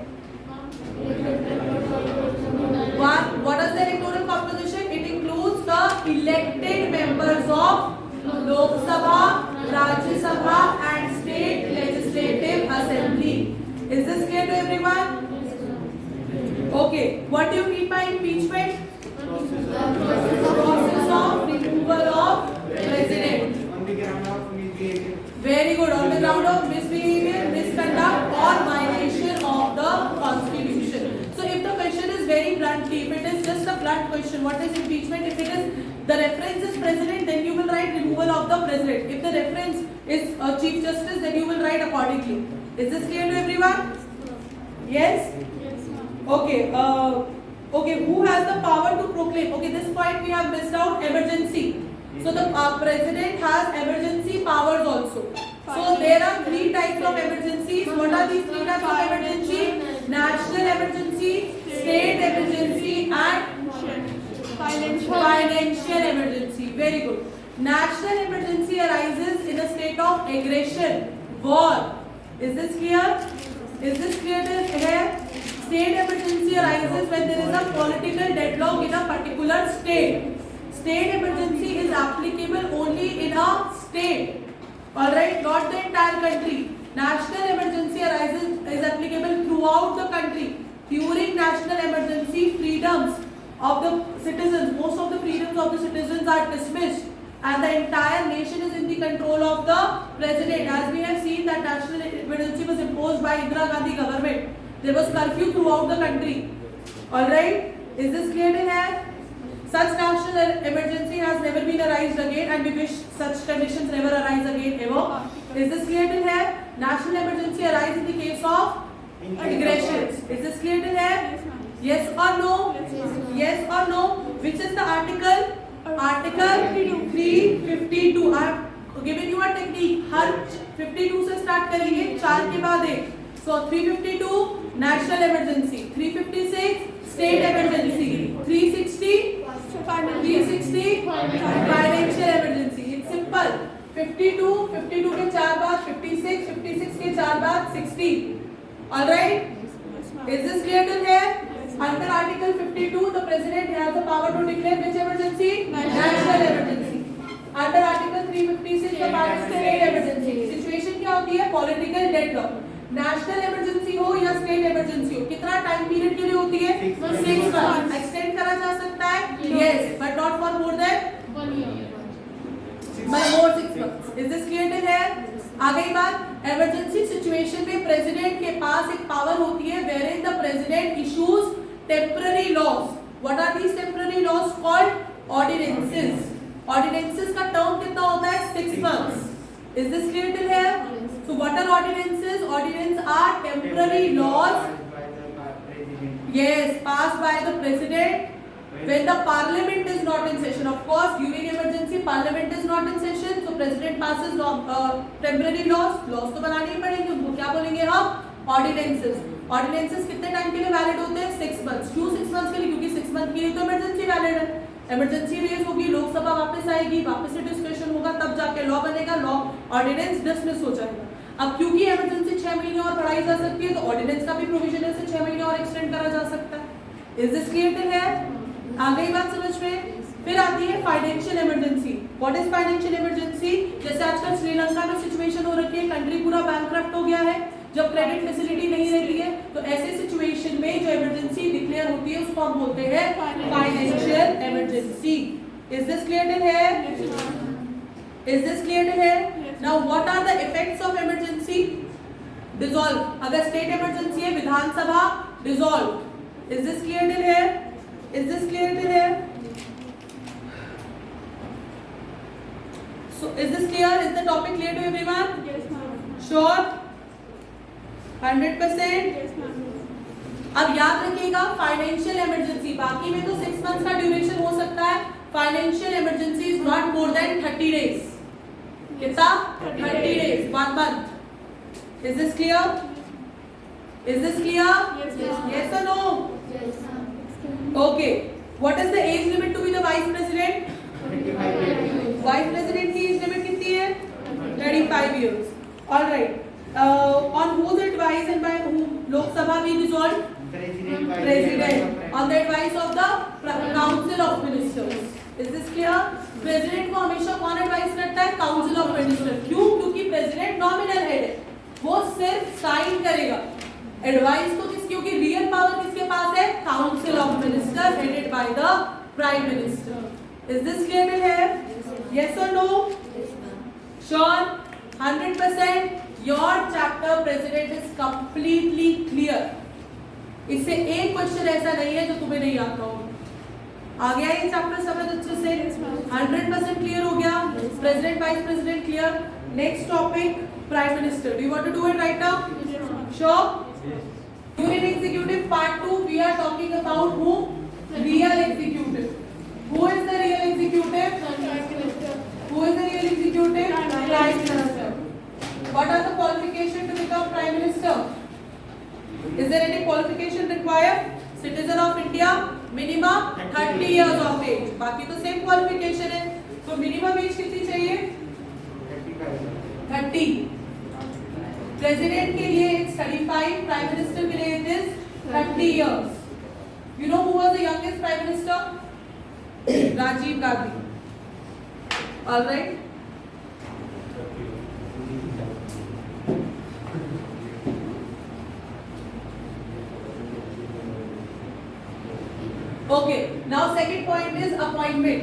One. What is the electoral composition? It includes the elected members of Lok Sabha, Rajya Sabha and State Legislative Assembly. Is this clear to everyone? Okay. What do you mean by impeachment? Process of removal of president. Very good. On the ground of misbehavior, misconduct or violation of the constitution. So if the question is very bluntly, if it is just a blunt question, what is impeachment? If it is the reference is president, then you will write removal of the president. If the reference is chief justice, then you will write accordingly. Is this clear to everyone? Yes? Yes, ma'am. Okay. Okay. Who has the power to proclaim? Okay, this point we have missed out. Emergency. So the president has emergency powers also. So there are three types of emergencies. What are these three types of emergency? National emergency, state emergency and financial emergency. Very good. National emergency arises in a state of aggression, war. Is this clear? Is this clear here? State emergency arises when there is a political deadlock in a particular state. State emergency is applicable only in a state. Alright, not the entire country. National emergency arises is applicable throughout the country. During national emergency, freedoms of the citizens, most of the freedoms of the citizens are dismissed and the entire nation is in the control of the president. As we have seen that national emergency was imposed by Indira Gandhi government. There was curfew throughout the country. Alright, is this clear to here? Such national emergency has never been arised again and we wish such conditions never arise again ever. Is this clear till here? National emergency arises in the case of aggressions. Is this clear till here? Yes or no? Yes or no? Which is the article? Article 352. I have given you a technique. हर 52 से start करेंगे 4 के बाद 1. So 352 national emergency, 356 state emergency, 360 financial emergency. It's simple. 52 के 4 बाद 56 के 4 बाद 60. All right? Is this clear till here? Under Article 52, the President has the power to declare which emergency? National emergency. Under Article 356, the power is state emergency. Situation क्या होती है? Political deadlock. National emergency हो या state emergency हो, कितना time period के लिए होती है? 6 months. एक्सटेंड करा जा सकता है? Yes, but not for more than emergency situation में प्रेसिडेंट के पास एक पावर होती है where in the president issues temporary laws. What are these temporary laws called? Ordinances. Ordinances का टर्म कितना होता है? 6 months. Is this clear till here? So what are ordinances? Ordinances are temporary laws. Yes, passed by the president when the parliament is not in session. Of course, during emergency, parliament is not in session, so president passes temporary laws. Laws तो बनाने ही पड़ेंगे. उनको क्या बोलेंगे हम? Ordinances. Ordinances कितने time के लिए वैलिड होते हैं? 6 months. क्यों 6 months के लिए? क्योंकि 6 month के लिए तो इमरजेंसी वैलिड है. इमरजेंसी रेज होगी, लोकसभा वापस आएगी, वापस से डिस्कशन होगा, तब जाके लॉ बनेगा. लॉ ऑर्डिनेंस डिसमिस हो जाएगा. अब क्योंकि इमरजेंसी 6 महीने और बढ़ाई जा सकती है, तो ऑर्डिनेंस का भी प्रोविजन है 6 महीने और एक्सटेंड करा जा सकता है. Is this clear till here? आ गई बात समझ में? फिर आती है financial emergency. What is financial emergency? जैसे आजकल श्रीलंका में सिचुएशन हो रखी है, कंट्री पूरा बैंकक्रप्ट हो गया है, जब क्रेडिट फैसिलिटी नहीं रहती है, तो ऐसे सिचुएशन में जो इमरजेंसी डिक्लेयर होती है उसको हम बोलते हैं financial emergency. Is this clear till here? Is this clear to here? Yes. Now what are the effects of emergency? Dissolve. अगर state emergency है, विधानसभा dissolve. Is this clear till here? Is this clear till here? So is this clear? Is the topic clear to everyone? Yes, ma'am. Sure? 100%? Yes, ma'am. अब याद रखिएगा financial emergency, बाकी में तो 6 months का duration हो सकता है. Financial emergency is not more than 30 days. कितना? 30 days, 1 month. Is this clear? Is this clear? Yes, ma'am. Yes or no? Yes. Okay. What is the age limit to be the vice president? Vice president की age limit कितनी है? 35 years. All right. On whose advice and by whom Lok Sabha be dissolved? President. On the advice of the Council of Ministers. Is this clear? President को हमेशा कौन advice करता है? Council of minister. क्यों? क्योंकि president nominal head है, वो सिर्फ साइन करेगा. एडवाइस तो किस, क्योंकि रियल पावर किसके पास है? Council of minister headed by the prime minister. Is this clear till here? Yes और no? Sure? 100%? Your chapter president is completely clear. इससे एक क्वेश्चन ऐसा नहीं है जो तुम्हें नहीं आता हो. आ गया ये चैप्टर समझ अच्छे से? 100% क्लियर हो गया. President vice president clear. Next topic prime minister. Do you want to do it right now? Sure? Union executive part 2 we are talking about who? Real executive. Who is the real executive? Who is the real executive? Prime minister. What are the qualification to become prime minister? Is there any qualification required? Citizen of India, minimum 30 years of age. बाकी तो same qualification है. तो minimum age कितनी चाहिए? 30. President के लिए it's 35, prime minister के लिए it is 30 years. You know who was the youngest prime minister? Rajiv Gandhi. All right. Okay. Now second point is appointment.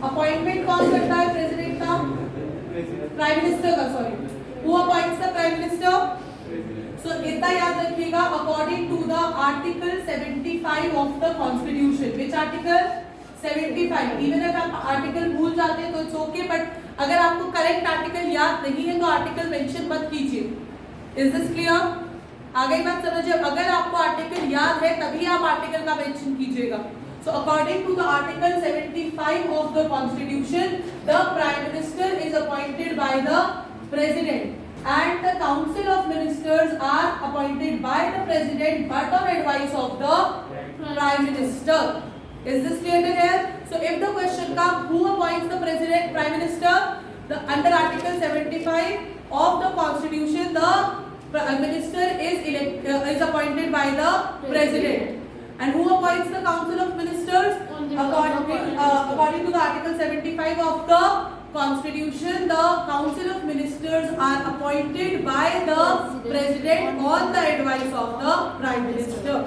Appointment कौन करता है प्रेसिडेंट का? प्राइम मिनिस्टर का. Sorry. Who appoints the prime minister? So इतना याद रखिएगा. According to the article 75 of the constitution. Which article? 75. Even if आप article भूल जाते हैं तो इट्स ओके, बट अगर आपको करेक्ट आर्टिकल याद नहीं है तो आर्टिकल मेंशन मत कीजिए. Is this clear? आ गई बात समझिए. अगर आपको आर्टिकल याद है तभी आप आर्टिकल का मेंशन कीजिएगा. So according to the article 75 of the constitution, the prime minister is appointed by the president and the council of ministers are appointed by the president but on advice of the prime minister. Is this clear to here? So if the question comes, who appoints the president, prime minister? Under article 75 of the constitution, the minister is appointed by the president. And who appoints the council of ministers? According to the article 75 of the constitution, the council of ministers are appointed by the president on the advice of the prime minister.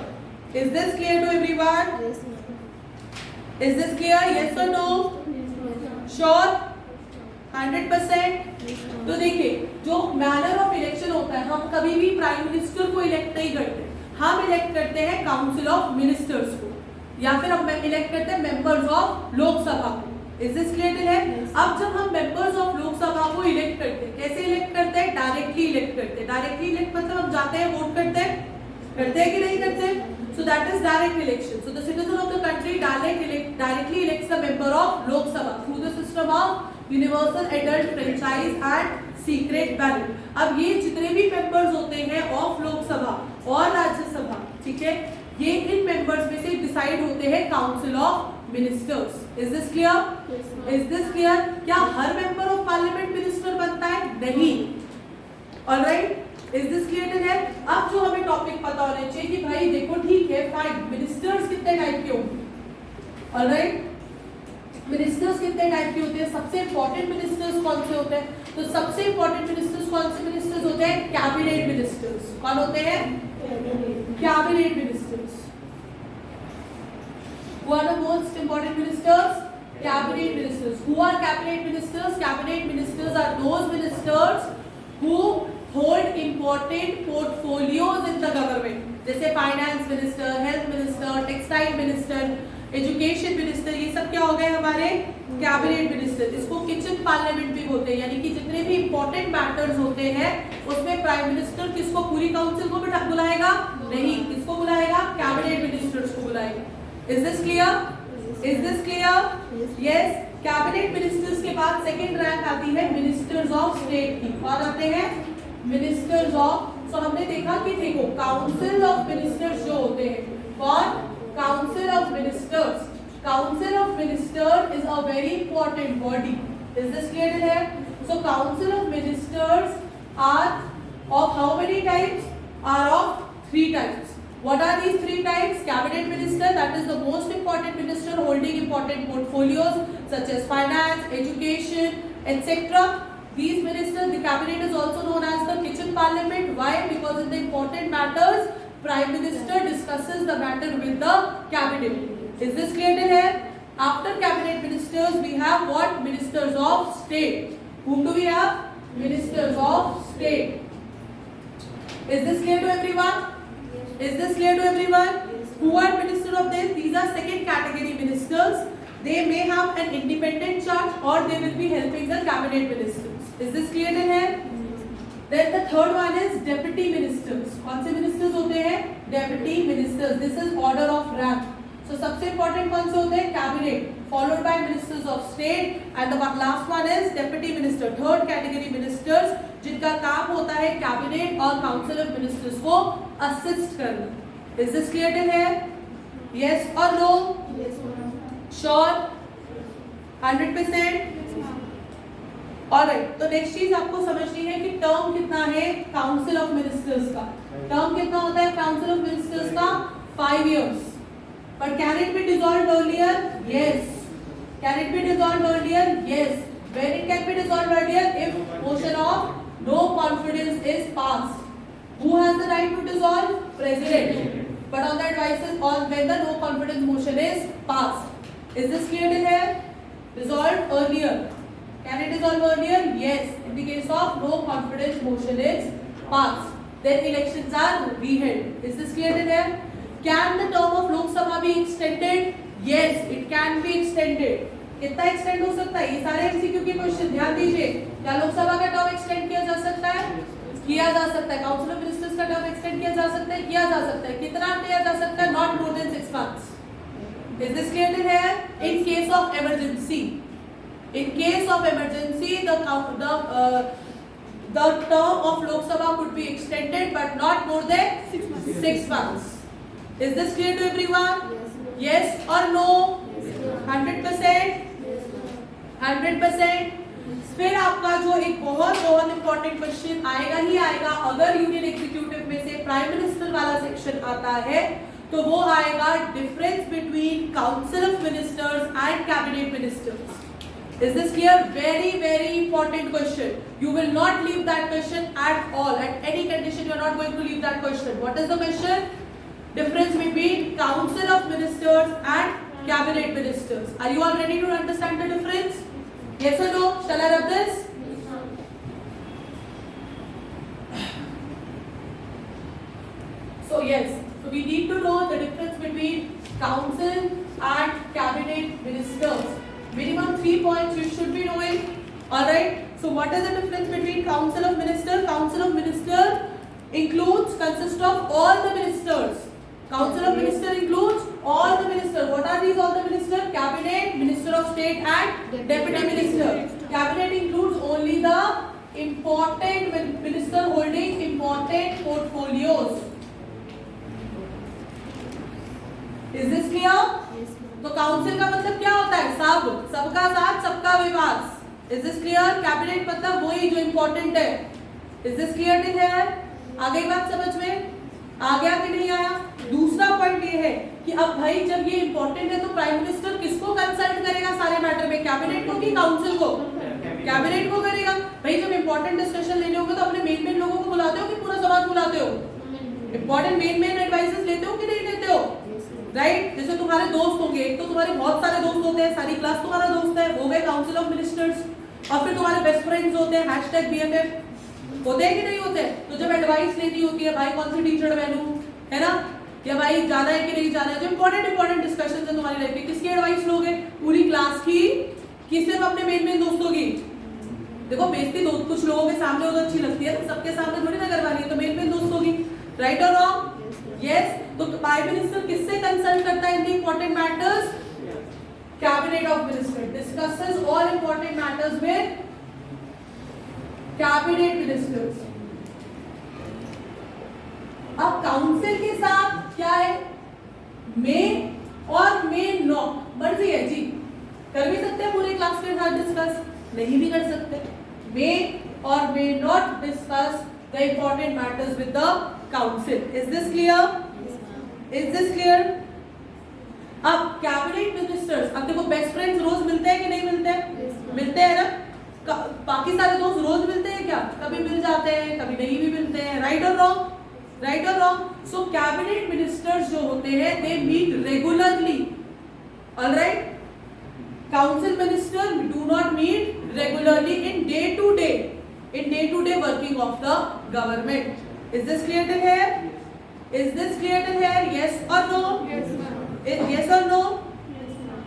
Is this clear to everyone? Is this clear? Yes or no? Sure? 100%। तो देखिए जो manner of election होता है, हम कभी भी prime minister को elect नहीं करते, हम इलेक्ट करते हैं काउंसिल ऑफ मिनिस्टर्स को, या फिर हम इलेक्ट करते हैं मेंबर्स ऑफ लोकसभा को। इज दिस क्लियर है? अब जब हम मेंबर्स ऑफ लोकसभा को इलेक्ट करते हैं, कैसे इलेक्ट करते हैं? डायरेक्टली इलेक्ट करते हैं। डायरेक्टली इलेक्ट मतलब हम जाते हैं, वोट करते हैं कि नहीं करते? So that is direct election. So the citizen of the country directly elects the member of Lok Sabha through the system of universal adult franchise and secret ballot. अब ये जितने भी members होते हैं of लोक सभा और राज्यसभा, ठीक है, ये इन members में से डिसाइड होते हैं council of ministers. Is this clear? Yes, ma'am. Is this clear? क्या हर member of parliament minister बनता है? नहीं. All right? Is this clear है? अब जो हमें टॉपिक पता होने चाहिए कि भाई देखो ठीक है फाइन, मिनिस्टर्स कितने टाइप के होंगे? ऑलराइट, मिनिस्टर्स कितने टाइप के होते हैं? सबसे इंपॉर्टेंट मिनिस्टर्स कौन से होते हैं? तो सबसे इंपॉर्टेंट मिनिस्टर्स कौन से मिनिस्टर्स होते हैं? Cabinet ministers. कौन होते हैं? Cabinet ministers. Who are the most important ministers? Cabinet ministers. Who are cabinet ministers? Cabinet ministers are those ministers who hold important portfolios in the government. जैसे finance minister, health minister, textile minister, education minister, ये सब क्या हो गए हमारे cabinet minister. इसको kitchen parliament भी बोलते हैं, यानी कि जितने भी इंपॉर्टेंट मैटर्स होते हैं उसमें प्राइम मिनिस्टर किसको, पूरी काउंसिल को बुलाएगा? नहीं, किसको बुलाएगा? कैबिनेट मिनिस्टर्स को बुलाएगा। Is this clear? Is this clear? Yes. Cabinet ministers के बाद सेकंड रैंक आती है मिनिस्टर्स ऑफ स्टेट की। कौन आते हैं? Ministers of. सो हमने देखा कि देखो काउंसिल ऑफ मिनिस्टर्स जो होते हैं, कौन? Council of ministers. Council of minister is a very important body. Is this clear है? So council of ministers are of how many types? Are of 3 types. What are these 3 types? Cabinet minister, that is the most important minister holding important portfolios such as finance, education, etc. These ministers, the cabinet is also known as the kitchen parliament. Why? Because in the important matters, prime minister discusses the matter with the cabinet. Is this clear till here? After cabinet ministers, we have what? Ministers of state. Whom do we have? Ministers of state. Is this clear to everyone? Is this clear to everyone? Who are minister of this? These are second category ministers. They may have an independent charge or they will be helping the cabinet ministers. Is this clear in here? Then the third one is deputy ministers. कौन से ministers होते हैं? Deputy ministers. This is order of rank. So सबसे important कौन से होते हैं? Cabinet, followed by ministers of state, and the last one is deputy minister. Third category ministers जिनका काम होता है कैबिनेट और काउंसिल ऑफ मिनिस्टर्स को असिस्ट करना। Is this clear till here? Yes और no? Yes, ma'am. Sure? 100%? Alright, तो next चीज आपको समझनी है कि टर्म कितना है काउंसिल ऑफ मिनिस्टर्स का। टर्म कितना होता है काउंसिल ऑफ मिनिस्टर्स का? 5 years. But can it be dissolved earlier? Yes. Can it be dissolved earlier? Yes. When it can be dissolved earlier? If motion of no confidence is passed. Who has the right to dissolve? President. But on the advice on when the no confidence motion is passed. Is this clear till here? Dissolved earlier. Can it dissolve earlier? Yes. In the case of no confidence motion is passed, then elections are reheld. Is this clear till here? Can the term of Lok Sabha be extended? Yes, it can be extended. कितना extend हो सकता है? ये सारे MCQ के question ध्यान दीजिए। क्या लोकसभा का टर्म एक्सटेंड किया जा सकता है? किया जा सकता है। काउंसिल ऑफ मिनिस्टर्स का टर्म एक्सटेंड किया जा सकता है? किया जा सकता है। कितना किया जा सकता है? Not more than 6 months. Is this clear till here? In case of emergency. In case of emergency, the term of Lok Sabha could be extended, but not more than 6 months. 6 months. Is this clear to everyone? Yes, ma'am. Yes or no? Yes, ma'am. 100%? Yes, ma'am. 100%? फिर आपका जो एक बहुत important question आएगा ही आएगा, अगर union executive में से प्राइम मिनिस्टर वाला सेक्शन आता है तो वो आएगा difference between council of ministers and cabinet ministers. Is this clear? Very, very important question. You will not leave that question at all. At any condition, you are not going to leave that question. What is the question? Difference between Council of Ministers and Cabinet Ministers. Are you all ready to understand the difference? Yes or no? Shall I rub this? Yes, ma'am. So yes, so we need to know the difference between council and cabinet ministers. Minimum 3 points you should be knowing. Alright, so what is the difference between council of minister? Council of minister consists of all the ministers. Council of minister includes all the ministers. What are these all the ministers? Cabinet, minister of state and deputy minister. Cabinet includes only the important minister holding important portfolios. Is this clear? Yes, ma'am. तो council का मतलब क्या होता है? सब, सबका साथ सबका विकास. Is this clear? कैबिनेट मतलब वही जो इम्पोर्टेंट है. Is this clear till here? आ गई बात समझ में? आ गया कि नहीं आया? दूसरा पॉइंट ये है कि अब भाई जब ये इम्पोर्टेंट है तो प्राइम मिनिस्टर किसको कंसल्ट करेगा सारे मैटर में? कैबिनेट को कि काउंसिल को? कैबिनेट को करेगा. भाई जब इम्पोर्टेंट डिस्कशन लेने होंगे तो अपने मेन लोगों को बुलाते हो कि पूरा समाज बुलाते हो? इम्पोर्टेंट मेन एडवाइसेस लेते हो कि नहीं लेते हो? राइट जैसे तुम्हारे दोस्त होंगे, एक तो तुम्हारे बहुत सारे दोस्त होते हैं, सारी क्लास तुम्हारा दोस्त है, हो गए काउंसिल ऑफ मिनिस्टर्स. और फिर तुम्हारे बेस्ट फ्रेंड्स होते हैं #BFF होते हैं कि नहीं होते? तो जब एडवाइस लेनी होती है भाई कौन सी टीचर बनूं, है ना, या भाई जाना है कि नहीं जाना है, जो इंपॉर्टेंट डिस्कशन है तुम्हारी लाइफ में, किसकी एडवाइस लोगे? पूरी क्लास की कि सिर्फ अपने मेन दोस्तों की? देखो बेइज्जती कुछ लोगों के सामने हो तो अच्छी लगती है, सबके सामने थोड़ी ना करवानी है, तो मेन दोस्तों की. राइट और रॉन्ग? यस. तो प्राइम मिनिस्टर किससे कंसल्ट करता है in the important matters? Cabinet of minister discusses all important matters with cabinet ministers. अब काउंसिल के साथ क्या है? मे और मे नॉट मर्जी है जी. कर भी सकते हैं पूरे क्लास के साथ डिस्कस, नहीं भी कर सकते. मे और may not discuss the important matters with the council. Is this clear? Is this clear? अब कैबिनेट मिनिस्टर्स, अब देखो बेस्ट फ्रेंड्स रोज मिलते हैं कि नहीं मिलते हैं? मिलते हैं ना. बाकी सारे दोस्त रोज मिलते हैं क्या? कभी मिल जाते हैं, कभी नहीं भी मिलते हैं. राइट और रॉन्ग? राइट और रॉन्ग? सो कैबिनेट मिनिस्टर्स जो होते हैं they meet regularly. Alright. Council minister do not meet regularly in day to day working of the government. Is this clear till here? Is this clear till here? Yes or no? Yes, ma'am. Yes or no? Yes, ma'am.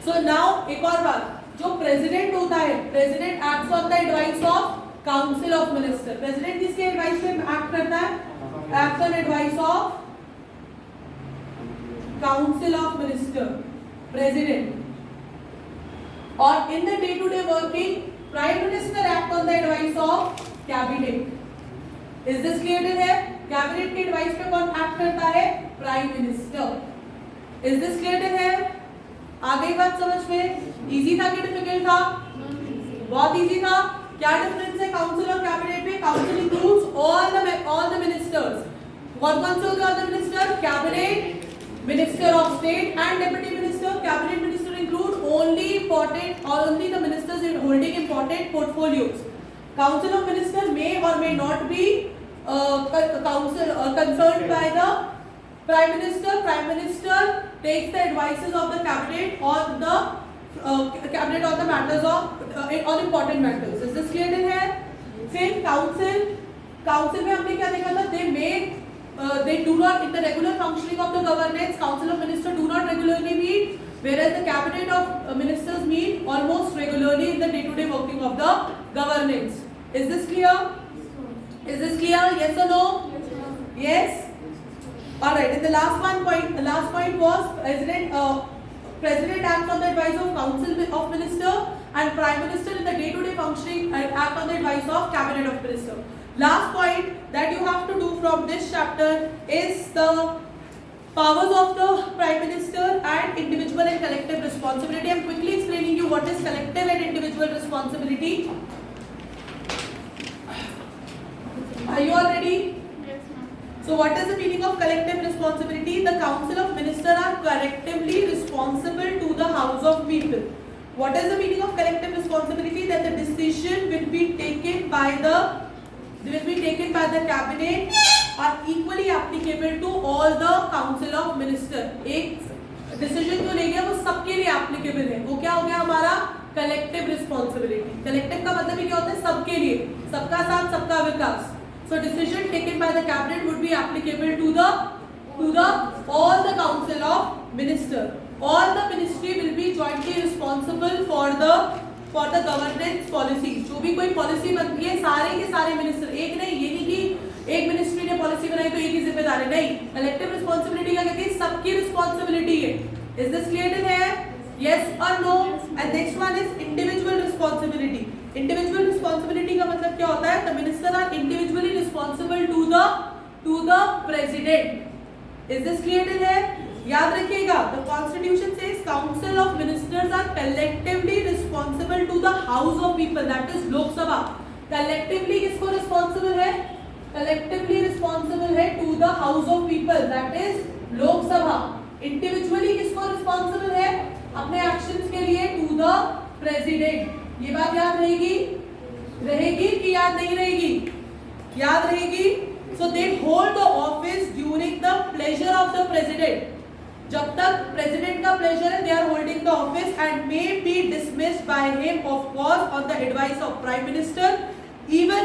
So now एक और बात, जो president होता है, president acts on the advice of council of minister. President किसके advice पे act करता है? Act on advice of council of minister, president. और in the day to day working prime minister act on the advice of cabinet. Is this clear है? Cabinet की advice पे कौन act करता है? Prime minister. Is this clear है? आ गई बात समझ में? इजी था कि डिफिकल्ट था? बहुत इजी था. क्या डिफरेंस है काउंसिल और कैबिनेट में? Council includes all the ministers. कौन कौन से होते हैं all the minister? Cabinet, minister of state and deputy minister. Cabinet minister include only the ministers in holding important portfolios. Council of Ministers may or may not be concerned by the Prime Minister. Prime Minister takes the advices of the cabinet on the cabinet on the matters of on important matters. Is this clear in here? फिर council में हमने क्या देखा था? They do not in the regular functioning of the governance. Council of Ministers do not regularly meet. Whereas the cabinet of ministers meet almost regularly in the day-to-day working of the governance. Is this clear? Is this clear? Yes or no? Yes. All right. And the last point was president acts on the advice of council of minister, and prime minister in the day-to-day functioning act on the advice of cabinet of minister. Last point that you have to do from this chapter is the powers of the prime minister and individual and collective responsibility. I am quickly explaining you what is collective and individual responsibility. Are you all ready? Yes, ma'am. So what is the meaning of collective responsibility? The council of ministers are collectively responsible to the house of people. What is the meaning of collective responsibility? That the decision will be taken by the cabinet are equally applicable to all the council of minister. एक decision जो लेंगे वो सबके लिए applicable है. वो क्या हो गया हमारा कलेक्टिव रिस्पॉन्सिबिलिटी। कलेक्टिव का मतलब ही क्या होता है? सबके लिए, सबका साथ सबका विकास। So decision taken by the cabinet would be applicable to the all the council of minister. All the ministry will be jointly responsible for the governance policies. जो भी कोई पॉलिसी बनती है सारे के सारे मिनिस्टर, एक नहीं, ये नहीं कि एक मिनिस्ट्री ने पॉलिसी बनाई तो एक ही जिम्मेदार है, नहीं। कलेक्टिव रिस्पॉन्सिबिलिटी क्या कहती है? सबकी रिस्पॉन्सिबिलिटी है। Is this clear till here? Yes or no? And next one is individual responsibility. Individual responsibility का मतलब क्या होता है? The minister are individually responsible to the president. Is this clear till here? याद रखिएगा, the constitution says council of ministers are collectively responsible to the house of people, that is Lok Sabha. Collectively किसको responsible है? Collectively responsible है to the house of people, that is Lok Sabha. Individually किसको responsible है अपने actions के लिए? to the president. ये बात याद रहेगी कि याद नहीं रहेगी? याद रहेगी। So they hold the office during the pleasure of the president. जब तक प्रेसिडेंट का प्लेजर है, they are holding the office and may be dismissed by him of course on the advice of prime minister, even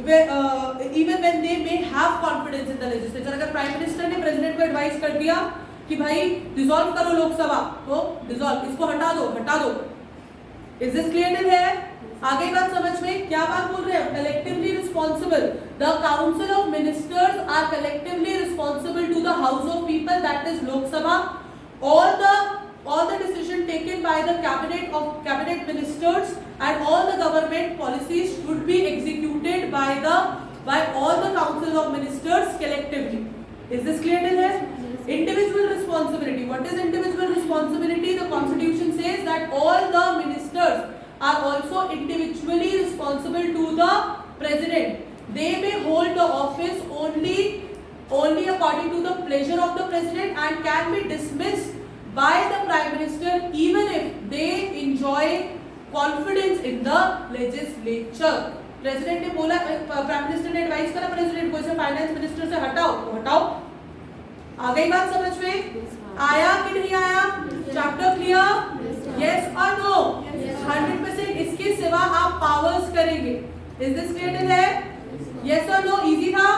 when they may have confidence in the legislature. अगर prime minister ने president को advice कर दिया कि भाई dissolve करो लोकसभा, तो dissolve, इसको हटा दो। Is this clear till here? आगे बात समझ में, क्या बात बोल रहे हैं? Collectively responsible. The council of ministers are collectively responsible to the house of people, that is Lok Sabha. All the decision taken by the cabinet ministers and all the government policies should be executed by all the council of ministers collectively. Is this clear till here? Individual responsibility. What is individual responsibility? The constitution says that all the ministers are also individually responsible to the president. They may hold the office only according to the pleasure of the president and can be dismissed by the prime minister even if they enjoy confidence in the legislature. President ने बोला, prime minister ने advice करा president को इसे finance minister से हटाओ। आ गई बात समझ में? आया कि नहीं आया? Chapter clear? यस और नो? 100% इसके सिवा आप पावर्स करेंगे। Is this clear? है? यस और नो? इजी था?